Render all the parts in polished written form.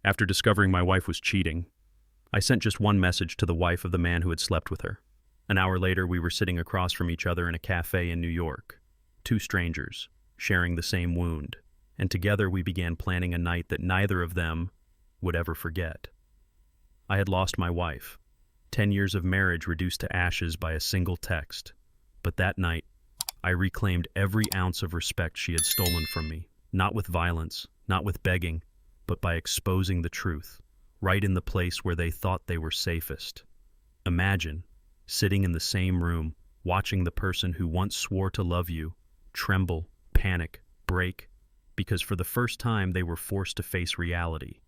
After discovering my wife was cheating, I sent just one message to the wife of the man who had slept with her. An hour later, we were sitting across from each other in a cafe in New York, two strangers, sharing the same wound, and together we began planning a night that neither of them would ever forget. I had lost my wife, 10 years of marriage reduced to ashes by a single text, but that night, I reclaimed every ounce of respect she had stolen from me, not with violence, not with begging, but by exposing the truth, right in the place where they thought they were safest. Imagine sitting in the same room, watching the person who once swore to love you tremble, panic, break, because for the first time they were forced to face reality.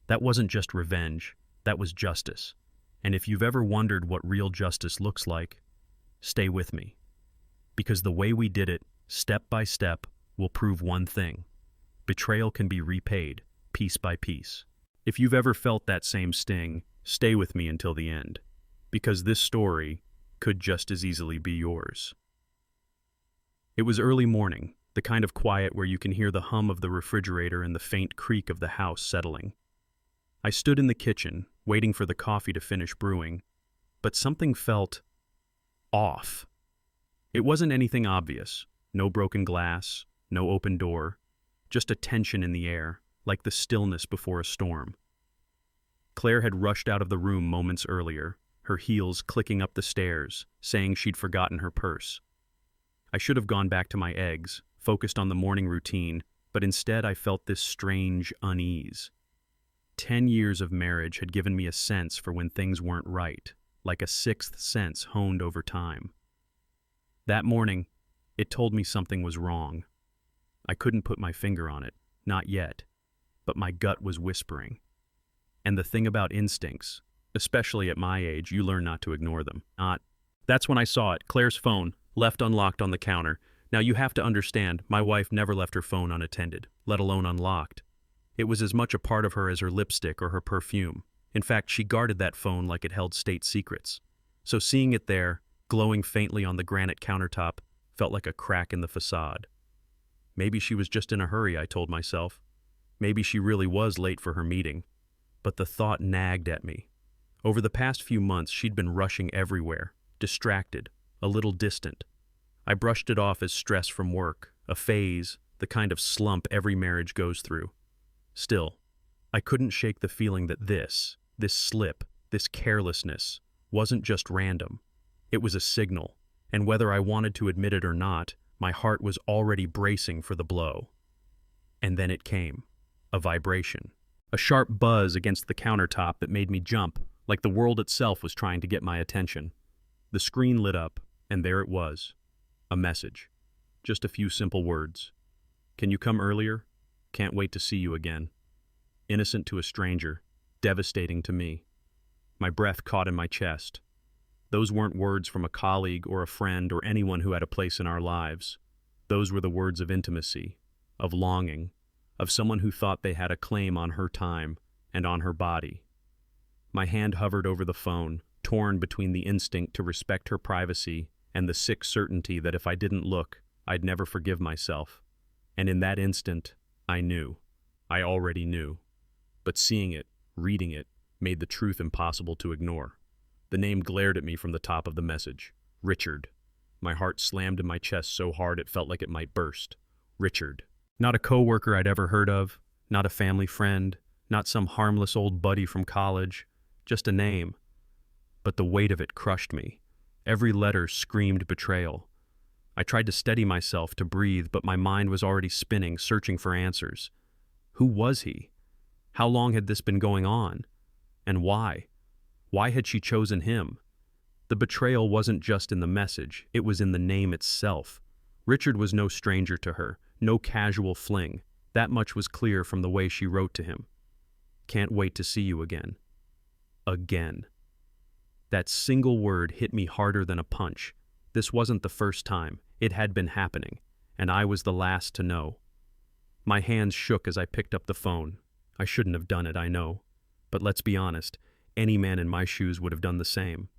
That wasn't just revenge, that was justice. And if you've ever wondered what real justice looks like, stay with me. Because the way we did it, step by step, will prove one thing. Betrayal can be repaid, piece by piece. If you've ever felt that same sting, stay with me until the end. Because this story could just as easily be yours. It was early morning, the kind of quiet where you can hear the hum of the refrigerator and the faint creak of the house settling. I stood in the kitchen, waiting for the coffee to finish brewing, but something felt off. It wasn't anything obvious, no broken glass, no open door, just a tension in the air, like the stillness before a storm. Claire had rushed out of the room moments earlier, her heels clicking up the stairs, saying she'd forgotten her purse. I should have gone back to my eggs, focused on the morning routine, but instead I felt this strange unease. 10 years of marriage had given me a sense for when things weren't right, like a sixth sense honed over time. That morning, it told me something was wrong. I couldn't put my finger on it, not yet, but my gut was whispering. And the thing about instincts, especially at my age, you learn not to ignore them. That's when I saw it, Claire's phone, left unlocked on the counter. Now you have to understand, my wife never left her phone unattended, let alone unlocked. It was as much a part of her as her lipstick or her perfume. In fact, she guarded that phone like it held state secrets. So seeing it there, glowing faintly on the granite countertop, felt like a crack in the facade. Maybe she was just in a hurry, I told myself. Maybe she really was late for her meeting. But the thought nagged at me. Over the past few months, she'd been rushing everywhere, distracted, a little distant. I brushed it off as stress from work, a phase, the kind of slump every marriage goes through. Still, I couldn't shake the feeling that this slip, this carelessness, wasn't just random. It was a signal, and whether I wanted to admit it or not, my heart was already bracing for the blow. And then it came, a vibration, a sharp buzz against the countertop that made me jump, like the world itself was trying to get my attention. The screen lit up, and there it was, a message, just a few simple words. Can you come earlier? Can't wait to see you again. Innocent to a stranger, devastating to me. My breath caught in my chest. Those weren't words from a colleague or a friend or anyone who had a place in our lives. Those were the words of intimacy, of longing, of someone who thought they had a claim on her time and on her body. My hand hovered over the phone, torn between the instinct to respect her privacy and the sick certainty that if I didn't look, I'd never forgive myself. And in that instant, I knew. I already knew. But seeing it, reading it, made the truth impossible to ignore. The name glared at me from the top of the message. Richard. My heart slammed in my chest so hard it felt like it might burst. Richard. Not a coworker I'd ever heard of, not a family friend, not some harmless old buddy from college, just a name. But the weight of it crushed me. Every letter screamed betrayal. I tried to steady myself, to breathe, but my mind was already spinning, searching for answers. Who was he? How long had this been going on? And why? Why had she chosen him? The betrayal wasn't just in the message, it was in the name itself. Richard was no stranger to her, no casual fling. That much was clear from the way she wrote to him. Can't wait to see you again. Again. That single word hit me harder than a punch. This wasn't the first time. It had been happening, and I was the last to know. My hands shook as I picked up the phone. I shouldn't have done it, I know. But let's be honest, any man in my shoes would have done the same.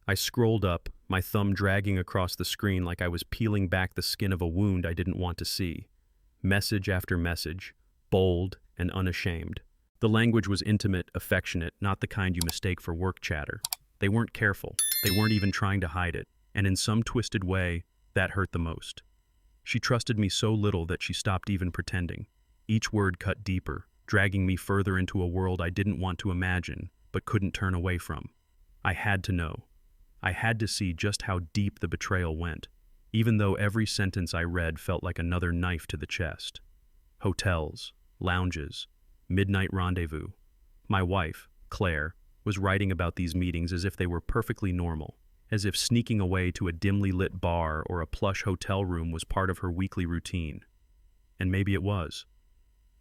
I scrolled up, my thumb dragging across the screen like I was peeling back the skin of a wound I didn't want to see. Message after message, bold and unashamed. The language was intimate, affectionate, not the kind you mistake for work chatter. They weren't careful. They weren't even trying to hide it. And in some twisted way, that hurt the most. She trusted me so little that she stopped even pretending. Each word cut deeper, dragging me further into a world I didn't want to imagine, but couldn't turn away from. I had to know. I had to see just how deep the betrayal went, even though every sentence I read felt like another knife to the chest. Hotels, lounges, midnight rendezvous. My wife, Claire, was writing about these meetings as if they were perfectly normal, as if sneaking away to a dimly lit bar or a plush hotel room was part of her weekly routine. And maybe it was.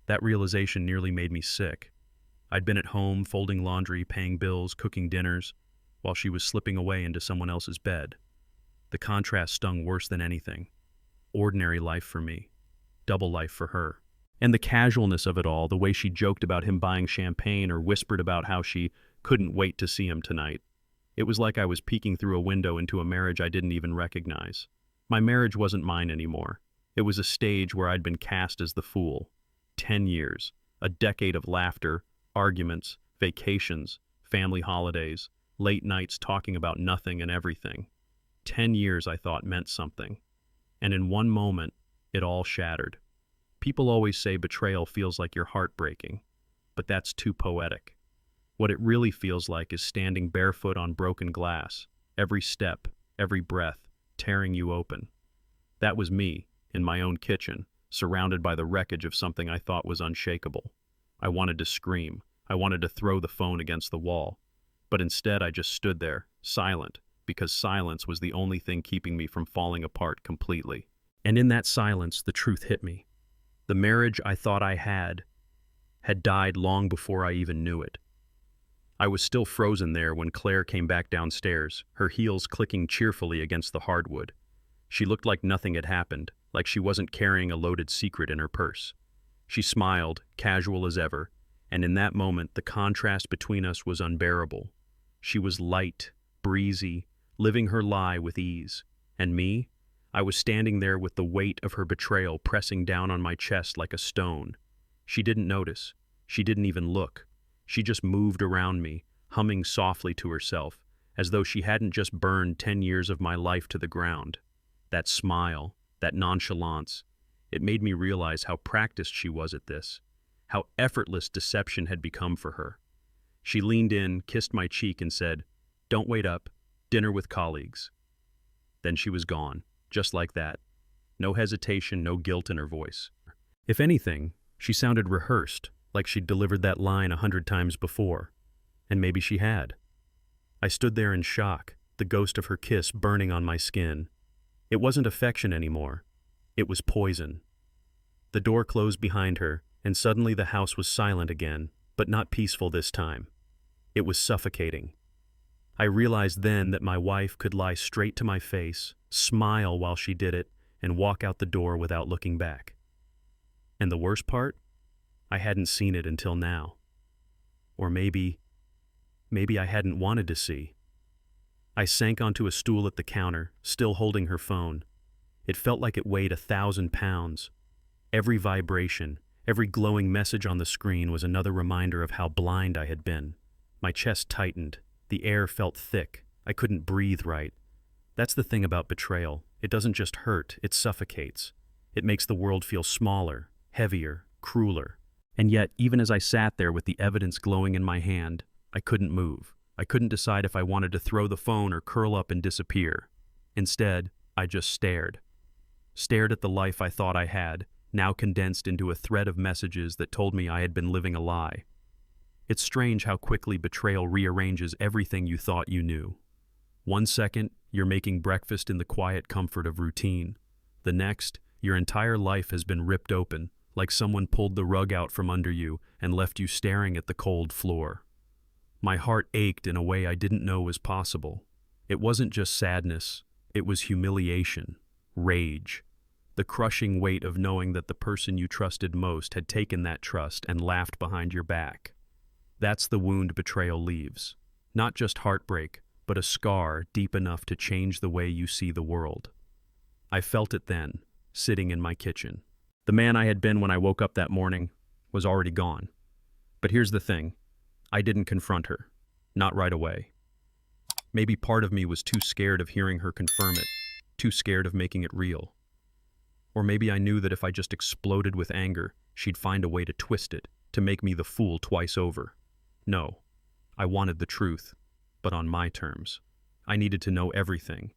That realization nearly made me sick. I'd been at home, folding laundry, paying bills, cooking dinners, while she was slipping away into someone else's bed. The contrast stung worse than anything. Ordinary life for me, double life for her. And the casualness of it all, the way she joked about him buying champagne or whispered about how she couldn't wait to see him tonight. It was like I was peeking through a window into a marriage I didn't even recognize. My marriage wasn't mine anymore. It was a stage where I'd been cast as the fool. 10 years, a decade of laughter, arguments, vacations, family holidays, late nights talking about nothing and everything. 10 years I thought meant something. And in one moment, it all shattered. People always say betrayal feels like your heart breaking, but that's too poetic. What it really feels like is standing barefoot on broken glass, every step, every breath, tearing you open. That was me, in my own kitchen, surrounded by the wreckage of something I thought was unshakable. I wanted to scream. I wanted to throw the phone against the wall. But instead I just stood there, silent, because silence was the only thing keeping me from falling apart completely. And in that silence, the truth hit me. The marriage I thought I had died long before I even knew it. I was still frozen there when Claire came back downstairs, her heels clicking cheerfully against the hardwood. She looked like nothing had happened, like she wasn't carrying a loaded secret in her purse. She smiled, casual as ever, and in that moment the contrast between us was unbearable. She was light, breezy, living her lie with ease. And me? I was standing there with the weight of her betrayal pressing down on my chest like a stone. She didn't notice. She didn't even look. She just moved around me, humming softly to herself, as though she hadn't just burned 10 years of my life to the ground. That smile, that nonchalance, it made me realize how practiced she was at this, how effortless deception had become for her. She leaned in, kissed my cheek, and said, "Don't wait up, dinner with colleagues." Then she was gone, just like that. No hesitation, no guilt in her voice. If anything, she sounded rehearsed, like she'd delivered that line 100 times before. And maybe she had. I stood there in shock, the ghost of her kiss burning on my skin. It wasn't affection anymore. It was poison. The door closed behind her, and suddenly the house was silent again, but not peaceful this time. It was suffocating. I realized then that my wife could lie straight to my face, smile while she did it, and walk out the door without looking back. And the worst part? I hadn't seen it until now. Or maybe I hadn't wanted to see. I sank onto a stool at the counter, still holding her phone. It felt like it weighed 1,000 pounds. Every vibration, every glowing message on the screen was another reminder of how blind I had been. My chest tightened. The air felt thick. I couldn't breathe right. That's the thing about betrayal. It doesn't just hurt, it suffocates. It makes the world feel smaller, heavier, crueler. And yet, even as I sat there with the evidence glowing in my hand, I couldn't move. I couldn't decide if I wanted to throw the phone or curl up and disappear. Instead, I just stared. Stared at the life I thought I had, now condensed into a thread of messages that told me I had been living a lie. It's strange how quickly betrayal rearranges everything you thought you knew. One second, you're making breakfast in the quiet comfort of routine. The next, your entire life has been ripped open, like someone pulled the rug out from under you and left you staring at the cold floor. My heart ached in a way I didn't know was possible. It wasn't just sadness, it was humiliation, rage, the crushing weight of knowing that the person you trusted most had taken that trust and laughed behind your back. That's the wound betrayal leaves. Not just heartbreak, but a scar deep enough to change the way you see the world. I felt it then, sitting in my kitchen. The man I had been when I woke up that morning was already gone. But here's the thing. I didn't confront her. Not right away. Maybe part of me was too scared of hearing her confirm it, too scared of making it real. Or maybe I knew that if I just exploded with anger, she'd find a way to twist it, to make me the fool twice over. No, I wanted the truth, but on my terms. I needed to know everything.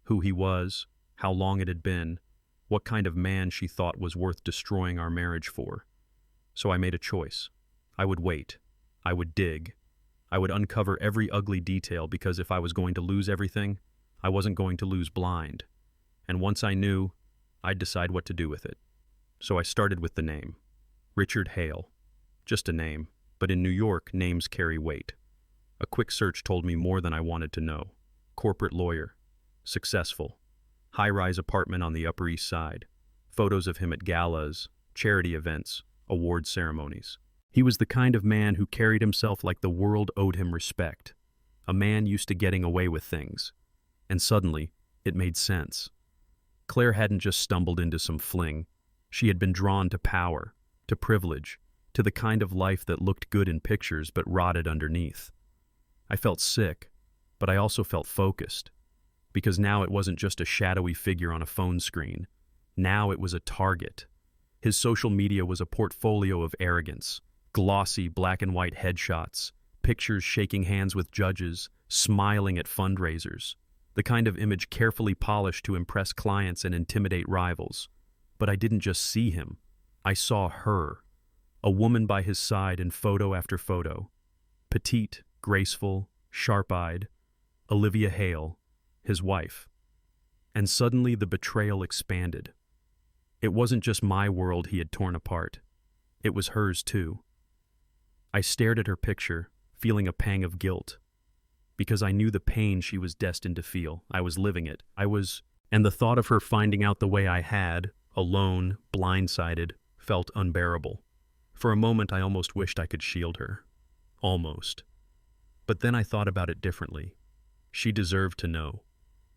Who he was, how long it had been, what kind of man she thought was worth destroying our marriage for. So I made a choice. I would wait. I would dig. I would uncover every ugly detail because if I was going to lose everything, I wasn't going to lose blind. And once I knew, I'd decide what to do with it. So I started with the name. Richard Hale. Just a name, but in New York, names carry weight. A quick search told me more than I wanted to know. Corporate lawyer. Successful. High-rise apartment on the Upper East Side. Photos of him at galas, charity events, award ceremonies. He was the kind of man who carried himself like the world owed him respect. A man used to getting away with things. And suddenly, it made sense. Claire hadn't just stumbled into some fling. She had been drawn to power, to privilege, to the kind of life that looked good in pictures but rotted underneath. I felt sick, but I also felt focused. Because now it wasn't just a shadowy figure on a phone screen. Now it was a target. His social media was a portfolio of arrogance. Glossy black and white headshots, pictures shaking hands with judges, smiling at fundraisers. The kind of image carefully polished to impress clients and intimidate rivals. But I didn't just see him. I saw her. A woman by his side in photo after photo. Petite, graceful, sharp-eyed. Olivia Hale, his wife. And suddenly the betrayal expanded. It wasn't just my world he had torn apart. It was hers too. I stared at her picture, feeling a pang of guilt. Because I knew the pain she was destined to feel. I was living it. And the thought of her finding out the way I had, alone, blindsided, felt unbearable. For a moment I almost wished I could shield her. Almost. But then I thought about it differently. She deserved to know.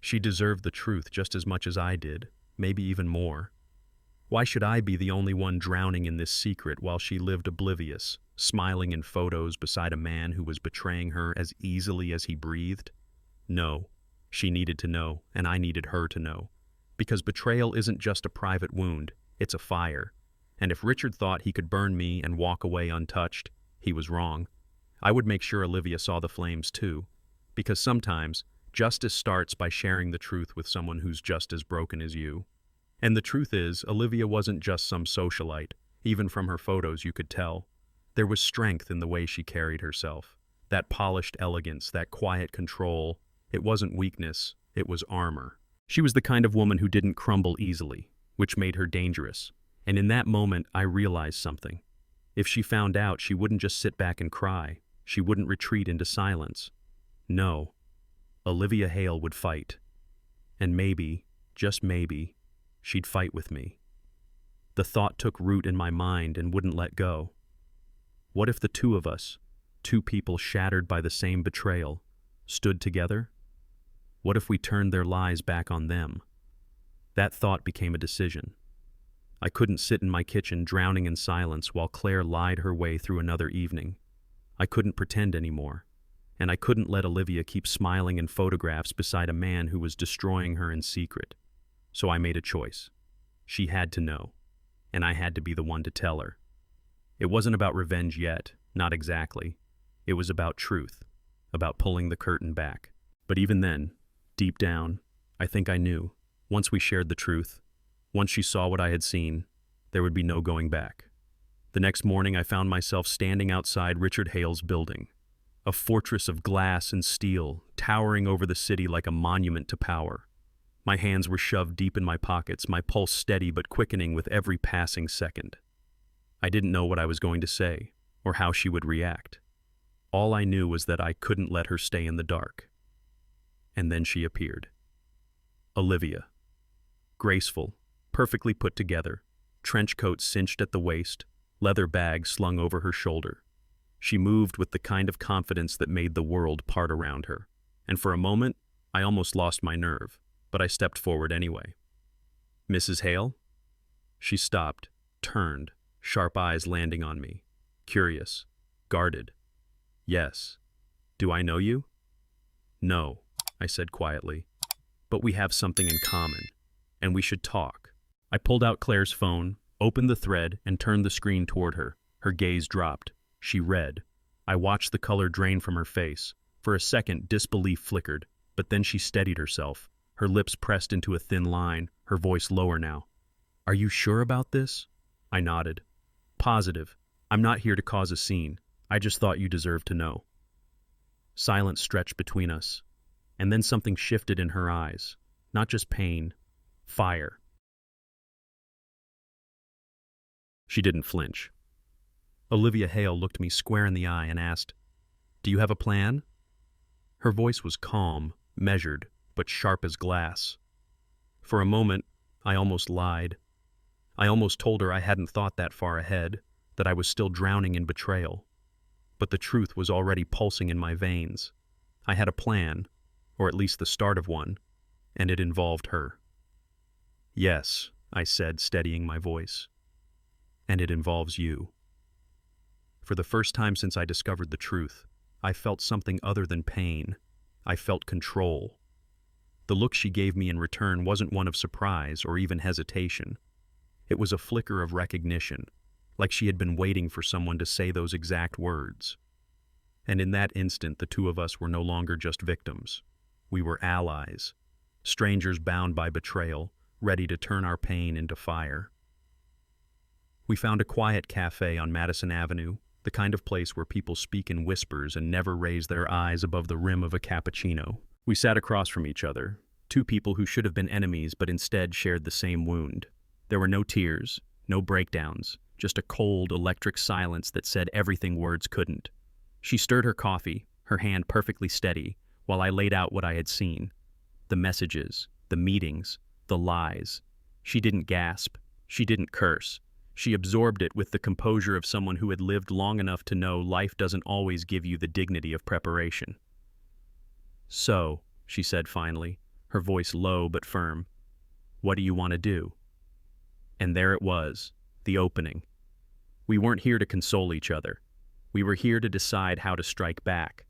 She deserved the truth just as much as I did, maybe even more. Why should I be the only one drowning in this secret while she lived oblivious, smiling in photos beside a man who was betraying her as easily as he breathed? No, she needed to know, and I needed her to know. Because betrayal isn't just a private wound, it's a fire. And if Richard thought he could burn me and walk away untouched, he was wrong. I would make sure Olivia saw the flames too. Because sometimes, justice starts by sharing the truth with someone who's just as broken as you. And the truth is, Olivia wasn't just some socialite. Even from her photos you could tell. There was strength in the way she carried herself. That polished elegance, that quiet control. It wasn't weakness, it was armor. She was the kind of woman who didn't crumble easily, which made her dangerous. And in that moment, I realized something. If she found out, she wouldn't just sit back and cry. She wouldn't retreat into silence. No. Olivia Hale would fight. And maybe, just maybe, she'd fight with me. The thought took root in my mind and wouldn't let go. What if the two of us, two people shattered by the same betrayal, stood together? What if we turned their lies back on them? That thought became a decision. I couldn't sit in my kitchen drowning in silence while Claire lied her way through another evening. I couldn't pretend anymore. And I couldn't let Olivia keep smiling in photographs beside a man who was destroying her in secret. So I made a choice. She had to know, and I had to be the one to tell her. It wasn't about revenge yet, not exactly. It was about truth, about pulling the curtain back. But even then, deep down, I think I knew, once we shared the truth, once she saw what I had seen, there would be no going back. The next morning I found myself standing outside Richard Hale's building, a fortress of glass and steel, towering over the city like a monument to power. My hands were shoved deep in my pockets, my pulse steady but quickening with every passing second. I didn't know what I was going to say, or how she would react. All I knew was that I couldn't let her stay in the dark. And then she appeared. Olivia. Graceful, perfectly put together, trench coat cinched at the waist, leather bag slung over her shoulder. She moved with the kind of confidence that made the world part around her. And for a moment, I almost lost my nerve, but I stepped forward anyway. "Mrs. Hale?" She stopped, turned, sharp eyes landing on me, curious. Guarded. Yes. Do I know you? No, I said quietly. But we have something in common, and we should talk. I pulled out Claire's phone, opened the thread, and turned the screen toward her. Her gaze dropped. She read. I watched the color drain from her face. For a second, disbelief flickered, but then she steadied herself. Her lips pressed into a thin line, her voice lower now. Are you sure about this? I nodded. Positive. I'm not here to cause a scene. I just thought you deserved to know. Silence stretched between us, and then something shifted in her eyes. Not just pain, fire. She didn't flinch. Olivia Hale looked me square in the eye and asked, Do you have a plan? Her voice was calm, measured, but sharp as glass. For a moment, I almost lied. I almost told her I hadn't thought that far ahead, that I was still drowning in betrayal. But the truth was already pulsing in my veins. I had a plan, or at least the start of one, and it involved her. Yes, I said, steadying my voice. And it involves you. For the first time since I discovered the truth, I felt something other than pain. I felt control. The look she gave me in return wasn't one of surprise or even hesitation. It was a flicker of recognition, like she had been waiting for someone to say those exact words. And in that instant, the two of us were no longer just victims. We were allies, strangers bound by betrayal, ready to turn our pain into fire. We found a quiet cafe on Madison Avenue, the kind of place where people speak in whispers and never raise their eyes above the rim of a cappuccino. We sat across from each other, two people who should have been enemies but instead shared the same wound. There were no tears, no breakdowns, just a cold, electric silence that said everything words couldn't. She stirred her coffee, her hand perfectly steady, while I laid out what I had seen. The messages, the meetings, the lies. She didn't gasp. She didn't curse. She absorbed it with the composure of someone who had lived long enough to know life doesn't always give you the dignity of preparation. So, she said finally, her voice low but firm, what do you want to do? And there it was, the opening. We weren't here to console each other. We were here to decide how to strike back.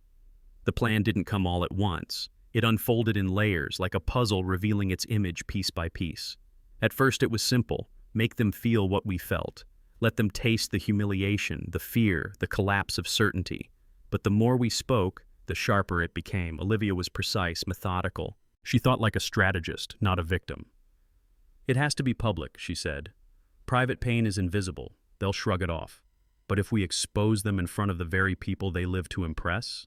The plan didn't come all at once. It unfolded in layers, like a puzzle revealing its image piece by piece. At first it was simple. Make them feel what we felt. Let them taste the humiliation, the fear, the collapse of certainty. But the more we spoke, the sharper it became. Olivia was precise, methodical. She thought like a strategist, not a victim. It has to be public, she said. Private pain is invisible. They'll shrug it off. But if we expose them in front of the very people they live to impress,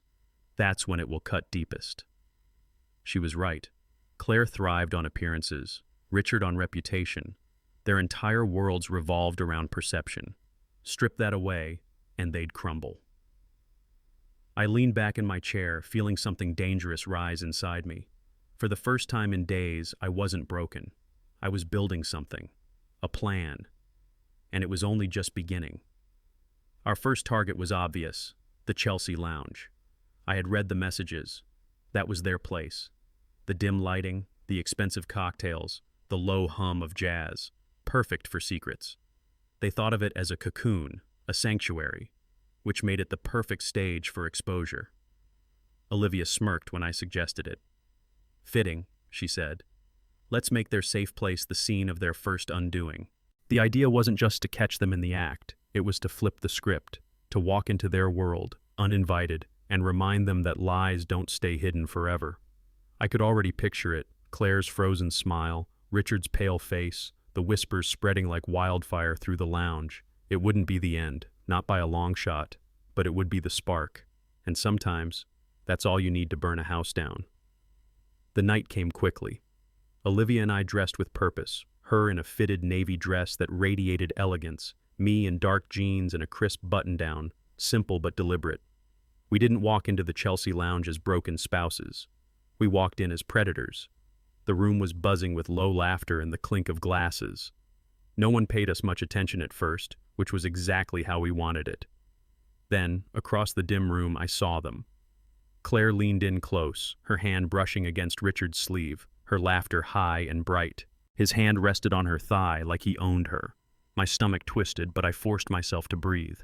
that's when it will cut deepest. She was right. Claire thrived on appearances, Richard on reputation. Their entire worlds revolved around perception. Strip that away, and they'd crumble. I leaned back in my chair, feeling something dangerous rise inside me. For the first time in days, I wasn't broken. I was building something, a plan, and it was only just beginning. Our first target was obvious, the Chelsea Lounge. I had read the messages. That was their place. The dim lighting, the expensive cocktails, the low hum of jazz. Perfect for secrets. They thought of it as a cocoon, a sanctuary, which made it the perfect stage for exposure. Olivia smirked when I suggested it. Fitting, she said. Let's make their safe place the scene of their first undoing. The idea wasn't just to catch them in the act, it was to flip the script, to walk into their world, uninvited, and remind them that lies don't stay hidden forever. I could already picture it, Claire's frozen smile, Richard's pale face, the whispers spreading like wildfire through the lounge. It wouldn't be the end, not by a long shot, but it would be the spark. And sometimes, that's all you need to burn a house down. The night came quickly. Olivia and I dressed with purpose, her in a fitted navy dress that radiated elegance, me in dark jeans and a crisp button-down, simple but deliberate. We didn't walk into the Chelsea Lounge as broken spouses. We walked in as predators. The room was buzzing with low laughter and the clink of glasses. No one paid us much attention at first, which was exactly how we wanted it. Then, across the dim room, I saw them. Claire leaned in close, her hand brushing against Richard's sleeve, her laughter high and bright. His hand rested on her thigh like he owned her. My stomach twisted, but I forced myself to breathe.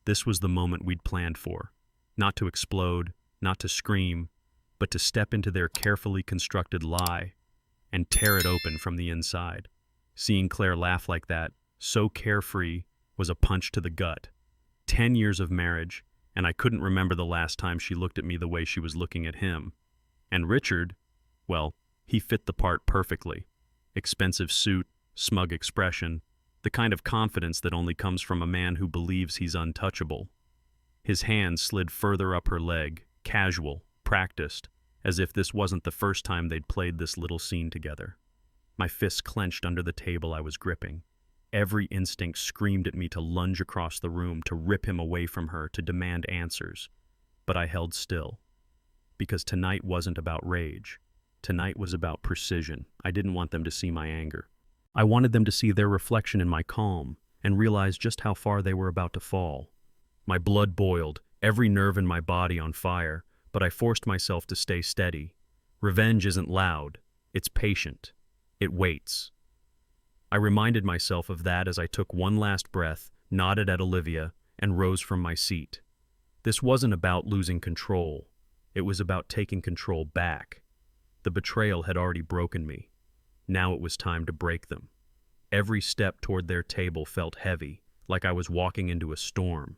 This was the moment we'd planned for. Not to explode, not to scream, but to step into their carefully constructed lie and tear it open from the inside. Seeing Claire laugh like that, so carefree, was a punch to the gut. 10 years of marriage, and I couldn't remember the last time she looked at me the way she was looking at him. And Richard, well, he fit the part perfectly. Expensive suit, smug expression, the kind of confidence that only comes from a man who believes he's untouchable. His hand slid further up her leg, casual, practiced, as if this wasn't the first time they'd played this little scene together. My fists clenched under the table I was gripping. Every instinct screamed at me to lunge across the room, to rip him away from her, to demand answers. But I held still. Because tonight wasn't about rage. Tonight was about precision. I didn't want them to see my anger. I wanted them to see their reflection in my calm and realize just how far they were about to fall. My blood boiled, every nerve in my body on fire, but I forced myself to stay steady. Revenge isn't loud. It's patient. It waits. I reminded myself of that as I took one last breath, nodded at Olivia, and rose from my seat. This wasn't about losing control. It was about taking control back. The betrayal had already broken me. Now it was time to break them. Every step toward their table felt heavy, like I was walking into a storm.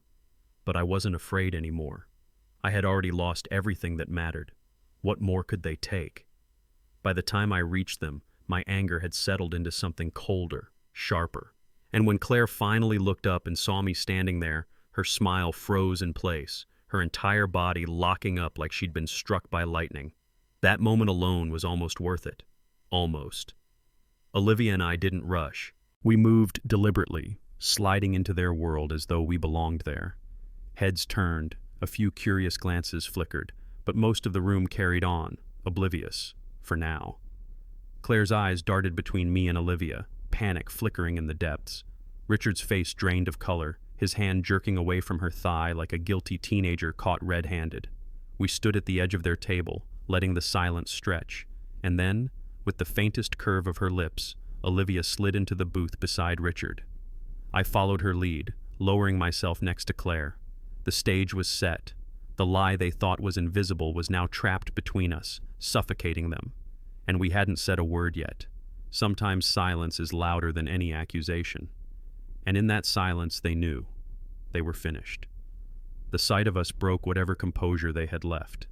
But I wasn't afraid anymore. I had already lost everything that mattered. What more could they take? By the time I reached them, my anger had settled into something colder, sharper. And when Claire finally looked up and saw me standing there, her smile froze in place, her entire body locking up like she'd been struck by lightning. That moment alone was almost worth it. Almost. Olivia and I didn't rush. We moved deliberately, sliding into their world as though we belonged there. Heads turned, a few curious glances flickered, but most of the room carried on, oblivious, for now. Claire's eyes darted between me and Olivia, panic flickering in the depths. Richard's face drained of color, his hand jerking away from her thigh like a guilty teenager caught red-handed. We stood at the edge of their table, letting the silence stretch, and then, with the faintest curve of her lips, Olivia slid into the booth beside Richard. I followed her lead, lowering myself next to Claire. The stage was set. The lie they thought was invisible was now trapped between us, suffocating them. And we hadn't said a word yet. Sometimes silence is louder than any accusation. And in that silence they knew. They were finished. The sight of us broke whatever composure they had left.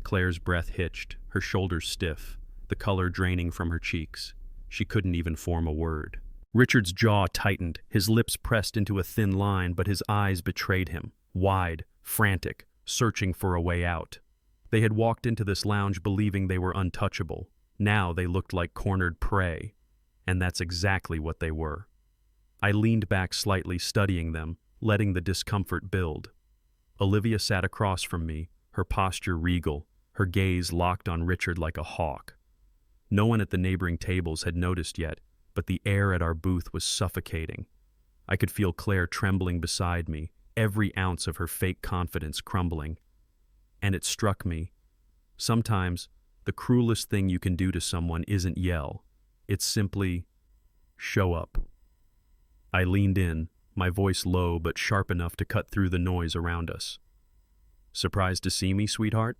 Claire's breath hitched, her shoulders stiff, the color draining from her cheeks. She couldn't even form a word. Richard's jaw tightened, his lips pressed into a thin line, but his eyes betrayed him, wide, frantic, searching for a way out. They had walked into this lounge believing they were untouchable. Now they looked like cornered prey, and that's exactly what they were. I leaned back slightly, studying them, letting the discomfort build. Olivia sat across from me, her posture regal, her gaze locked on Richard like a hawk. No one at the neighboring tables had noticed yet, but the air at our booth was suffocating. I could feel Claire trembling beside me, every ounce of her fake confidence crumbling. And it struck me. Sometimes, the cruelest thing you can do to someone isn't yell. It's simply, show up. I leaned in, my voice low but sharp enough to cut through the noise around us. Surprised to see me, sweetheart?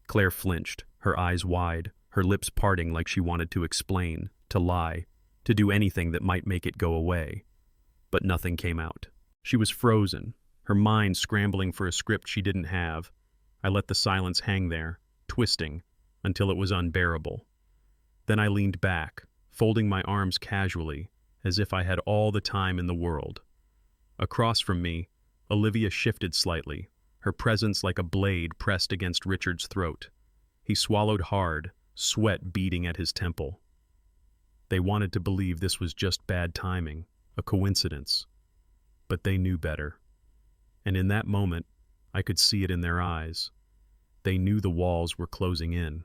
Claire flinched, her eyes wide, her lips parting like she wanted to explain, to lie, to do anything that might make it go away. But nothing came out. She was frozen, her mind scrambling for a script she didn't have. I let the silence hang there, twisting, until it was unbearable. Then I leaned back, folding my arms casually, as if I had all the time in the world. Across from me, Olivia shifted slightly, her presence like a blade pressed against Richard's throat. He swallowed hard, sweat beading at his temple. They wanted to believe this was just bad timing, a coincidence. But they knew better. And in that moment, I could see it in their eyes. They knew the walls were closing in.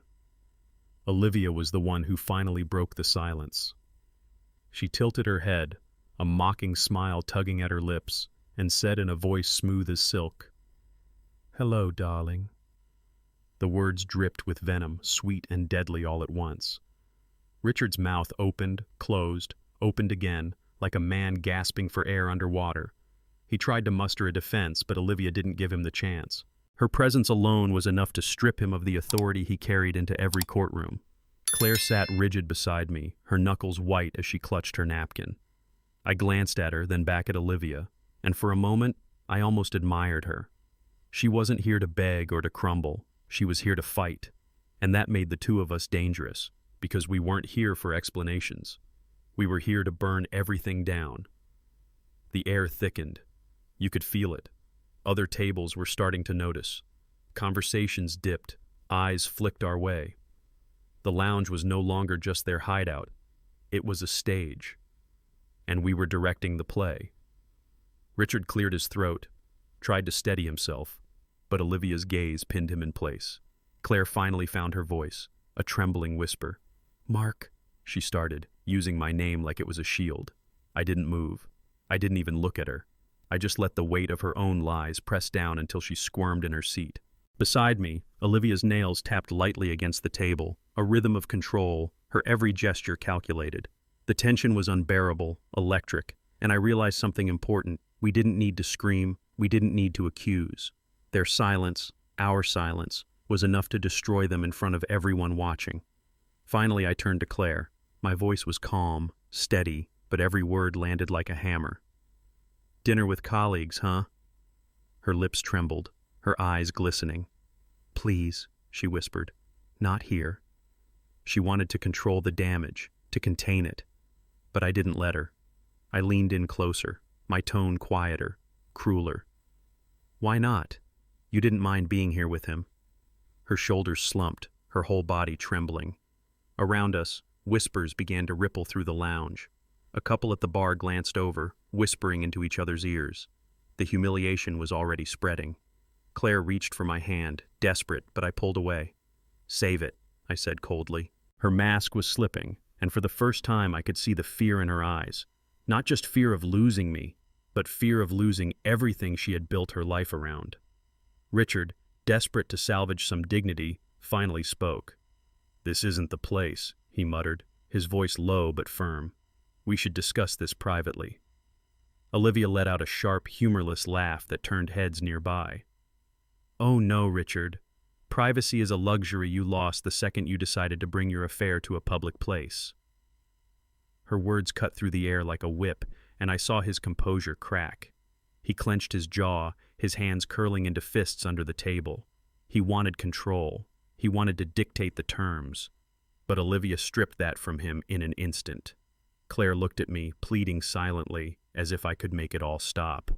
Olivia was the one who finally broke the silence. She tilted her head, a mocking smile tugging at her lips, and said in a voice smooth as silk, "Hello, darling." The words dripped with venom, sweet and deadly all at once. Richard's mouth opened, closed, opened again, like a man gasping for air underwater. He tried to muster a defense, but Olivia didn't give him the chance. Her presence alone was enough to strip him of the authority he carried into every courtroom. Claire sat rigid beside me, her knuckles white as she clutched her napkin. I glanced at her, then back at Olivia, and for a moment, I almost admired her. She wasn't here to beg or to crumble. She was here to fight. And that made the two of us dangerous, because we weren't here for explanations. We were here to burn everything down. The air thickened. You could feel it. Other tables were starting to notice. Conversations dipped. Eyes flicked our way. The lounge was no longer just their hideout. It was a stage. And we were directing the play. Richard cleared his throat, tried to steady himself, but Olivia's gaze pinned him in place. Claire finally found her voice, a trembling whisper. "Mark," she started, using my name like it was a shield. I didn't move. I didn't even look at her. I just let the weight of her own lies press down until she squirmed in her seat. Beside me, Olivia's nails tapped lightly against the table, a rhythm of control, her every gesture calculated. The tension was unbearable, electric, and I realized something important. We didn't need to scream. We didn't need to accuse. Their silence, our silence, was enough to destroy them in front of everyone watching. Finally, I turned to Claire. My voice was calm, steady, but every word landed like a hammer. "Dinner with colleagues, huh?" Her lips trembled, her eyes glistening. "Please," she whispered, "not here." She wanted to control the damage, to contain it. But I didn't let her. I leaned in closer, my tone quieter, crueler. "Why not? You didn't mind being here with him." Her shoulders slumped, her whole body trembling. Around us, whispers began to ripple through the lounge. A couple at the bar glanced over, whispering into each other's ears. The humiliation was already spreading. Claire reached for my hand, desperate, but I pulled away. "Save it," I said coldly. Her mask was slipping, and for the first time I could see the fear in her eyes. Not just fear of losing me, but fear of losing everything she had built her life around. Richard, desperate to salvage some dignity, finally spoke. "This isn't the place," he muttered, his voice low but firm. "We should discuss this privately." Olivia let out a sharp, humorless laugh that turned heads nearby. "Oh no, Richard. Privacy is a luxury you lost the second you decided to bring your affair to a public place." Her words cut through the air like a whip, and I saw his composure crack. He clenched his jaw, his hands curling into fists under the table. He wanted control. He wanted to dictate the terms. But Olivia stripped that from him in an instant. Claire looked at me, pleading silently, as if I could make it all stop.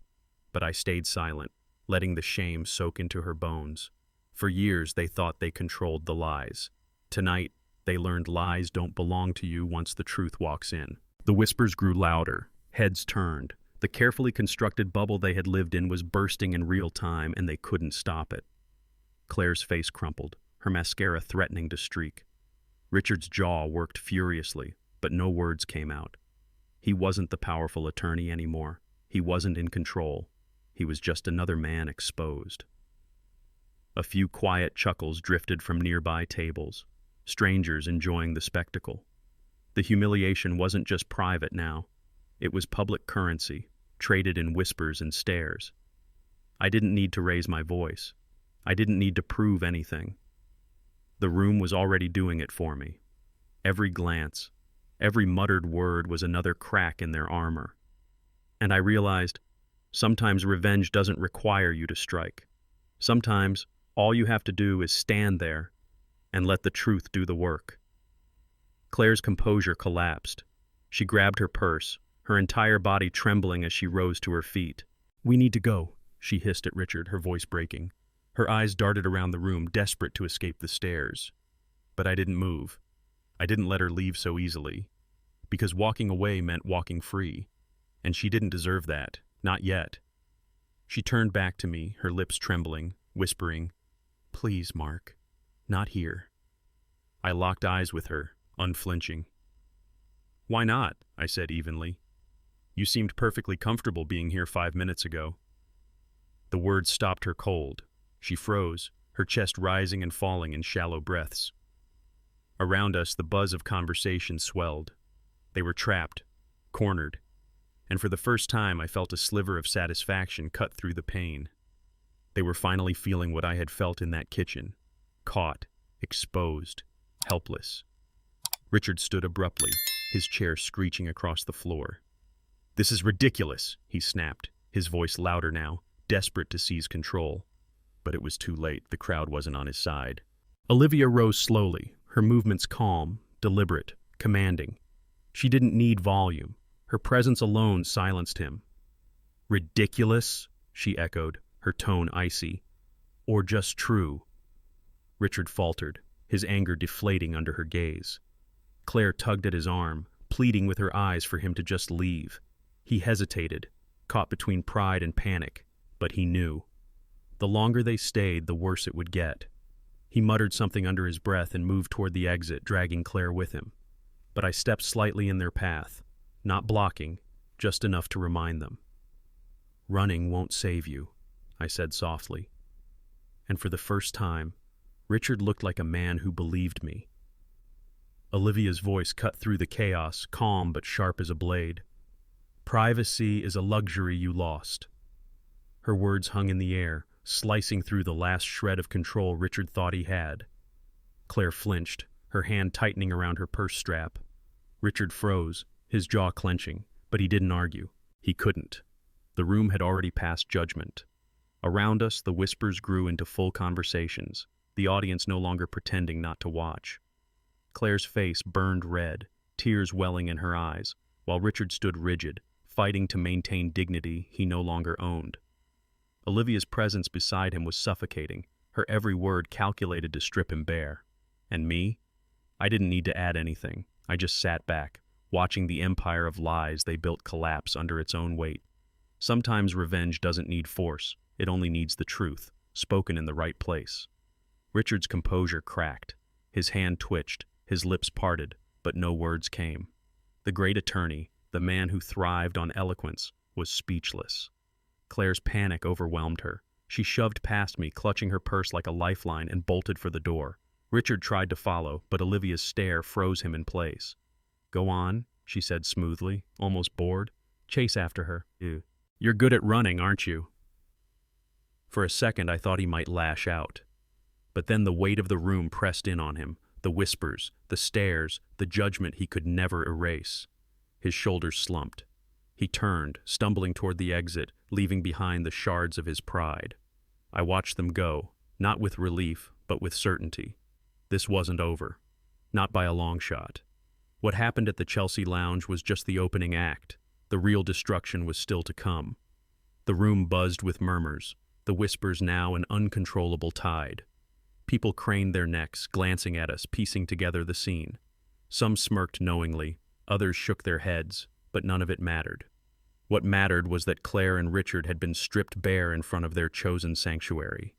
But I stayed silent, letting the shame soak into her bones. For years they thought they controlled the lies. Tonight, they learned lies don't belong to you once the truth walks in. The whispers grew louder, heads turned. The carefully constructed bubble they had lived in was bursting in real time, and they couldn't stop it. Claire's face crumpled, her mascara threatening to streak. Richard's jaw worked furiously, but no words came out. He wasn't the powerful attorney anymore. He wasn't in control. He was just another man exposed. A few quiet chuckles drifted from nearby tables, strangers enjoying the spectacle. The humiliation wasn't just private now. It was public currency, traded in whispers and stares. I didn't need to raise my voice. I didn't need to prove anything. The room was already doing it for me. Every glance, every muttered word was another crack in their armor. And I realized, sometimes revenge doesn't require you to strike. Sometimes all you have to do is stand there and let the truth do the work. Claire's composure collapsed. She grabbed her purse, her entire body trembling as she rose to her feet. "We need to go," she hissed at Richard, her voice breaking. Her eyes darted around the room, desperate to escape the stares. But I didn't move. I didn't let her leave so easily, because walking away meant walking free, and she didn't deserve that, not yet. She turned back to me, her lips trembling, whispering, "Please, Mark, not here." I locked eyes with her, unflinching. "Why not?" I said evenly. "You seemed perfectly comfortable being here 5 minutes ago." The words stopped her cold. She froze, her chest rising and falling in shallow breaths. Around us, the buzz of conversation swelled. They were trapped, cornered. and for the first time I felt a sliver of satisfaction cut through the pain. They were finally feeling what I had felt in that kitchen. Caught, exposed, helpless. Richard stood abruptly, his chair screeching across the floor. "This is ridiculous," he snapped, his voice louder now, desperate to seize control. But it was too late. The crowd wasn't on his side. Olivia rose slowly, her movements calm, deliberate, commanding. She didn't need volume. Her presence alone silenced him. "Ridiculous?" she echoed, her tone icy. "Or just true?" Richard faltered, his anger deflating under her gaze. Claire tugged at his arm, pleading with her eyes for him to just leave. He hesitated, caught between pride and panic, but he knew. The longer they stayed, the worse it would get. He muttered something under his breath and moved toward the exit, dragging Claire with him. But I stepped slightly in their path, not blocking, just enough to remind them. "Running won't save you," I said softly. And for the first time, Richard looked like a man who believed me. Olivia's voice cut through the chaos, calm but sharp as a blade. "Privacy is a luxury you lost." Her words hung in the air, slicing through the last shred of control Richard thought he had. Claire flinched, her hand tightening around her purse strap. Richard froze, his jaw clenching, but he didn't argue. He couldn't. The room had already passed judgment. Around us, the whispers grew into full conversations, the audience no longer pretending not to watch. Claire's face burned red, tears welling in her eyes, while Richard stood rigid, fighting to maintain dignity he no longer owned. Olivia's presence beside him was suffocating, her every word calculated to strip him bare. And me? I didn't need to add anything. I just sat back, watching the empire of lies they built collapse under its own weight. Sometimes revenge doesn't need force, it only needs the truth, spoken in the right place. Richard's composure cracked. His hand twitched, his lips parted, but no words came. The great attorney, the man who thrived on eloquence, was speechless. Claire's panic overwhelmed her. She shoved past me, clutching her purse like a lifeline, and bolted for the door. Richard tried to follow, but Olivia's stare froze him in place. "Go on," she said smoothly, almost bored. "Chase after her. You're good at running, aren't you?" For a second I thought he might lash out. But then the weight of the room pressed in on him, the whispers, the stares, the judgment he could never erase. His shoulders slumped. He turned, stumbling toward the exit, leaving behind the shards of his pride. I watched them go, not with relief, but with certainty. This wasn't over. Not by a long shot. What happened at the Chelsea Lounge was just the opening act. The real destruction was still to come. The room buzzed with murmurs, the whispers now an uncontrollable tide. People craned their necks, glancing at us, piecing together the scene. Some smirked knowingly, others shook their heads, but none of it mattered. What mattered was that Claire and Richard had been stripped bare in front of their chosen sanctuary.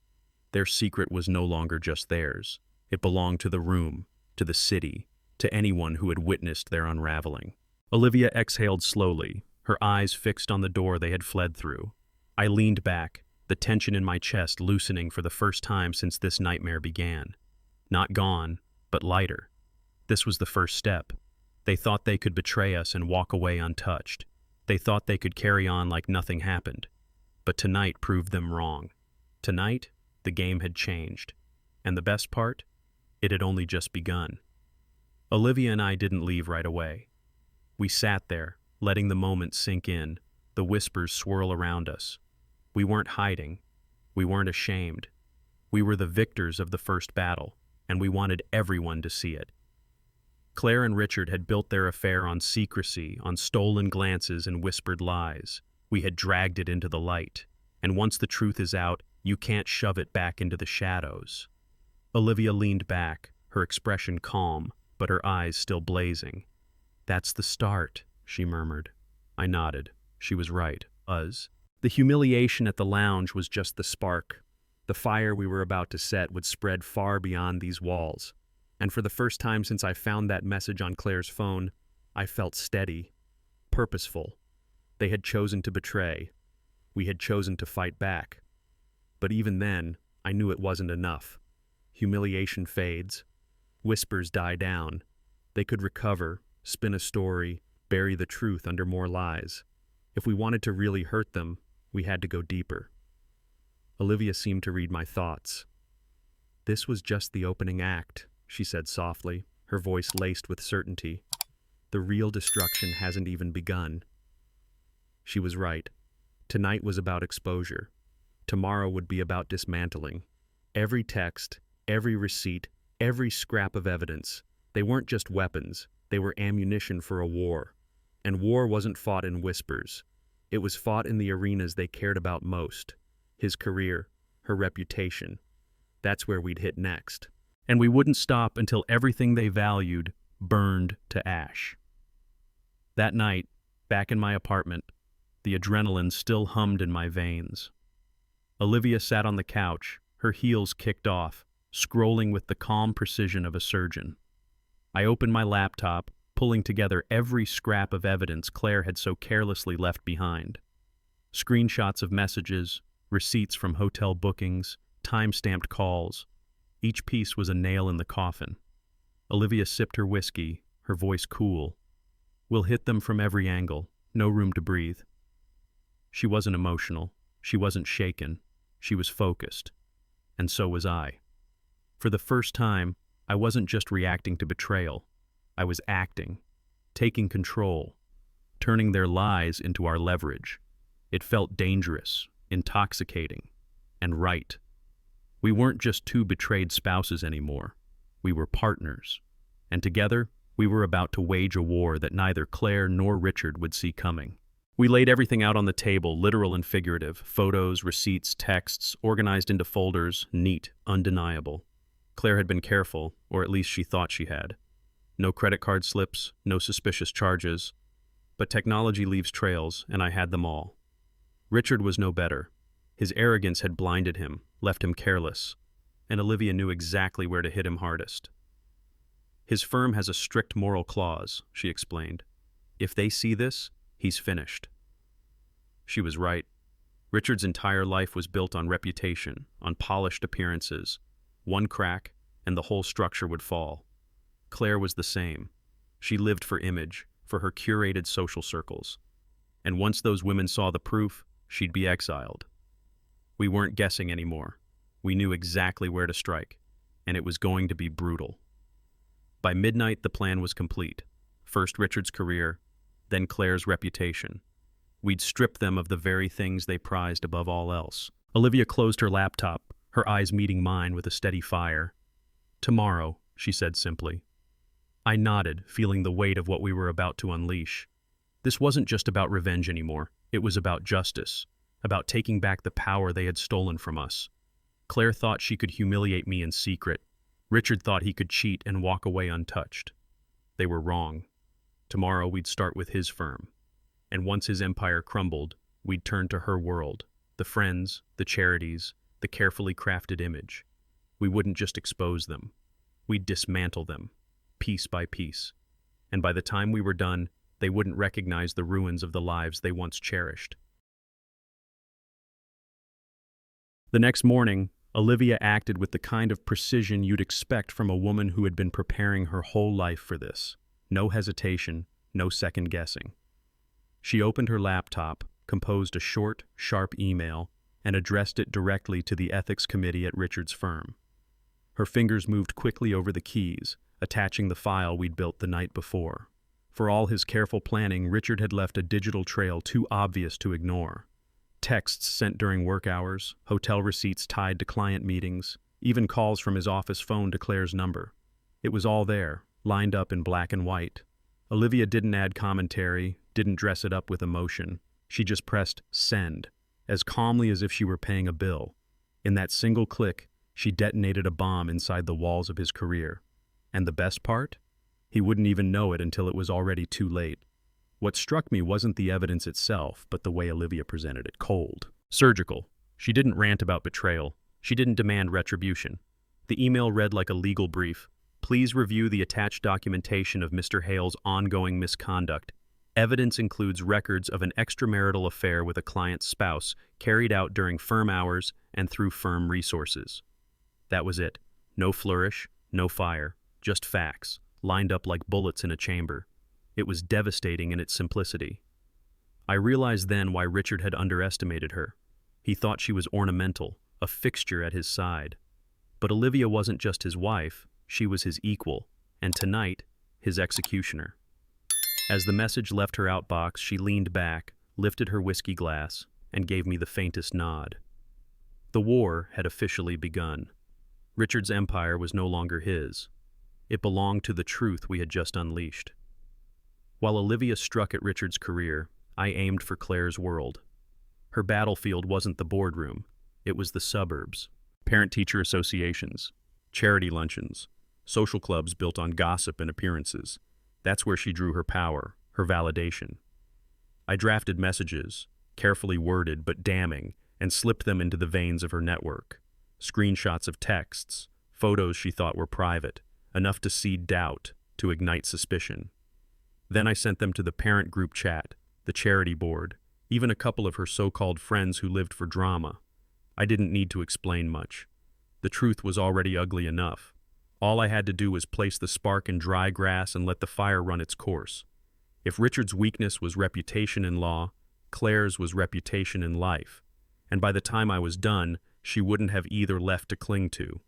Their secret was no longer just theirs. It belonged to the room, to the city, to anyone who had witnessed their unraveling. Olivia exhaled slowly, her eyes fixed on the door they had fled through. I leaned back, the tension in my chest loosening for the first time since this nightmare began. Not gone, but lighter. This was the first step. They thought they could betray us and walk away untouched. They thought they could carry on like nothing happened. But tonight proved them wrong. Tonight, the game had changed. And the best part? It had only just begun. Olivia and I didn't leave right away. We sat there, letting the moment sink in, the whispers swirl around us. We weren't hiding. We weren't ashamed. We were the victors of the first battle, and we wanted everyone to see it. Claire and Richard had built their affair on secrecy, on stolen glances and whispered lies. We had dragged it into the light, and once the truth is out, you can't shove it back into the shadows. Olivia leaned back, her expression calm, but her eyes still blazing. "That's the start," she murmured. I nodded. She was right. The humiliation at the lounge was just the spark. The fire we were about to set would spread far beyond these walls. And for the first time since I found that message on Claire's phone, I felt steady, purposeful. They had chosen to betray. We had chosen to fight back. But even then, I knew it wasn't enough. Humiliation fades. Whispers die down. They could recover, spin a story, bury the truth under more lies. If we wanted to really hurt them, we had to go deeper. Olivia seemed to read my thoughts. "This was just the opening act," she said softly, her voice laced with certainty. "The real destruction hasn't even begun." She was right. Tonight was about exposure. Tomorrow would be about dismantling. Every text, every receipt, every scrap of evidence. They weren't just weapons, they were ammunition for a war. And war wasn't fought in whispers. It was fought in the arenas they cared about most. His career, her reputation. That's where we'd hit next. And we wouldn't stop until everything they valued burned to ash. That night, back in my apartment, the adrenaline still hummed in my veins. Olivia sat on the couch, her heels kicked off, scrolling with the calm precision of a surgeon. I opened my laptop, pulling together every scrap of evidence Claire had so carelessly left behind. Screenshots of messages, receipts from hotel bookings, time-stamped calls. Each piece was a nail in the coffin. Olivia sipped her whiskey, her voice cool. "We'll hit them from every angle, no room to breathe." She wasn't emotional, she wasn't shaken, she was focused. And so was I. For the first time, I wasn't just reacting to betrayal. I was acting, taking control, turning their lies into our leverage. It felt dangerous, intoxicating, and right. We weren't just two betrayed spouses anymore. We were partners. And together, we were about to wage a war that neither Claire nor Richard would see coming. We laid everything out on the table, literal and figurative, photos, receipts, texts, organized into folders, neat, undeniable. Claire had been careful, or at least she thought she had. No credit card slips, no suspicious charges. But technology leaves trails, and I had them all. Richard was no better. His arrogance had blinded him, left him careless, and Olivia knew exactly where to hit him hardest. "His firm has a strict moral clause," she explained. "If they see this, he's finished." She was right. Richard's entire life was built on reputation, on polished appearances. One crack, and the whole structure would fall. Claire was the same. She lived for image, for her curated social circles. And once those women saw the proof, she'd be exiled. We weren't guessing anymore. We knew exactly where to strike, and it was going to be brutal. By midnight, the plan was complete. First Richard's career, then Claire's reputation. We'd strip them of the very things they prized above all else. Olivia closed her laptop, her eyes meeting mine with a steady fire. "Tomorrow," she said simply. I nodded, feeling the weight of what we were about to unleash. This wasn't just about revenge anymore. It was about justice, about taking back the power they had stolen from us. Claire thought she could humiliate me in secret. Richard thought he could cheat and walk away untouched. They were wrong. Tomorrow we'd start with his firm. And once his empire crumbled, we'd turn to her world, the friends, the charities, the carefully crafted image. We wouldn't just expose them. We'd dismantle them, piece by piece. And by the time we were done, they wouldn't recognize the ruins of the lives they once cherished. The next morning, Olivia acted with the kind of precision you'd expect from a woman who had been preparing her whole life for this. No hesitation, no second guessing. She opened her laptop, composed a short, sharp email, and addressed it directly to the ethics committee at Richard's firm. Her fingers moved quickly over the keys, attaching the file we'd built the night before. For all his careful planning, Richard had left a digital trail too obvious to ignore. Texts sent during work hours, hotel receipts tied to client meetings, even calls from his office phone to Claire's number. It was all there, lined up in black and white. Olivia didn't add commentary, didn't dress it up with emotion. She just pressed send, as calmly as if she were paying a bill. In that single click, she detonated a bomb inside the walls of his career. And the best part? He wouldn't even know it until it was already too late. What struck me wasn't the evidence itself, but the way Olivia presented it, cold, surgical. She didn't rant about betrayal. She didn't demand retribution. The email read like a legal brief. "Please review the attached documentation of Mr. Hale's ongoing misconduct. Evidence includes records of an extramarital affair with a client's spouse carried out during firm hours and through firm resources." That was it. No flourish, no fire, just facts, lined up like bullets in a chamber. It was devastating in its simplicity. I realized then why Richard had underestimated her. He thought she was ornamental, a fixture at his side. But Olivia wasn't just his wife, she was his equal, and tonight, his executioner. As the message left her outbox, she leaned back, lifted her whiskey glass, and gave me the faintest nod. The war had officially begun. Richard's empire was no longer his. It belonged to the truth we had just unleashed. While Olivia struck at Richard's career, I aimed for Claire's world. Her battlefield wasn't the boardroom, it was the suburbs. Parent-teacher associations, charity luncheons, social clubs built on gossip and appearances. That's where she drew her power, her validation. I drafted messages, carefully worded but damning, and slipped them into the veins of her network. Screenshots of texts, photos she thought were private, enough to seed doubt, to ignite suspicion. Then I sent them to the parent group chat, the charity board, even a couple of her so-called friends who lived for drama. I didn't need to explain much. The truth was already ugly enough. All I had to do was place the spark in dry grass and let the fire run its course. If Richard's weakness was reputation in law, Claire's was reputation in life. And by the time I was done, she wouldn't have either left to cling to.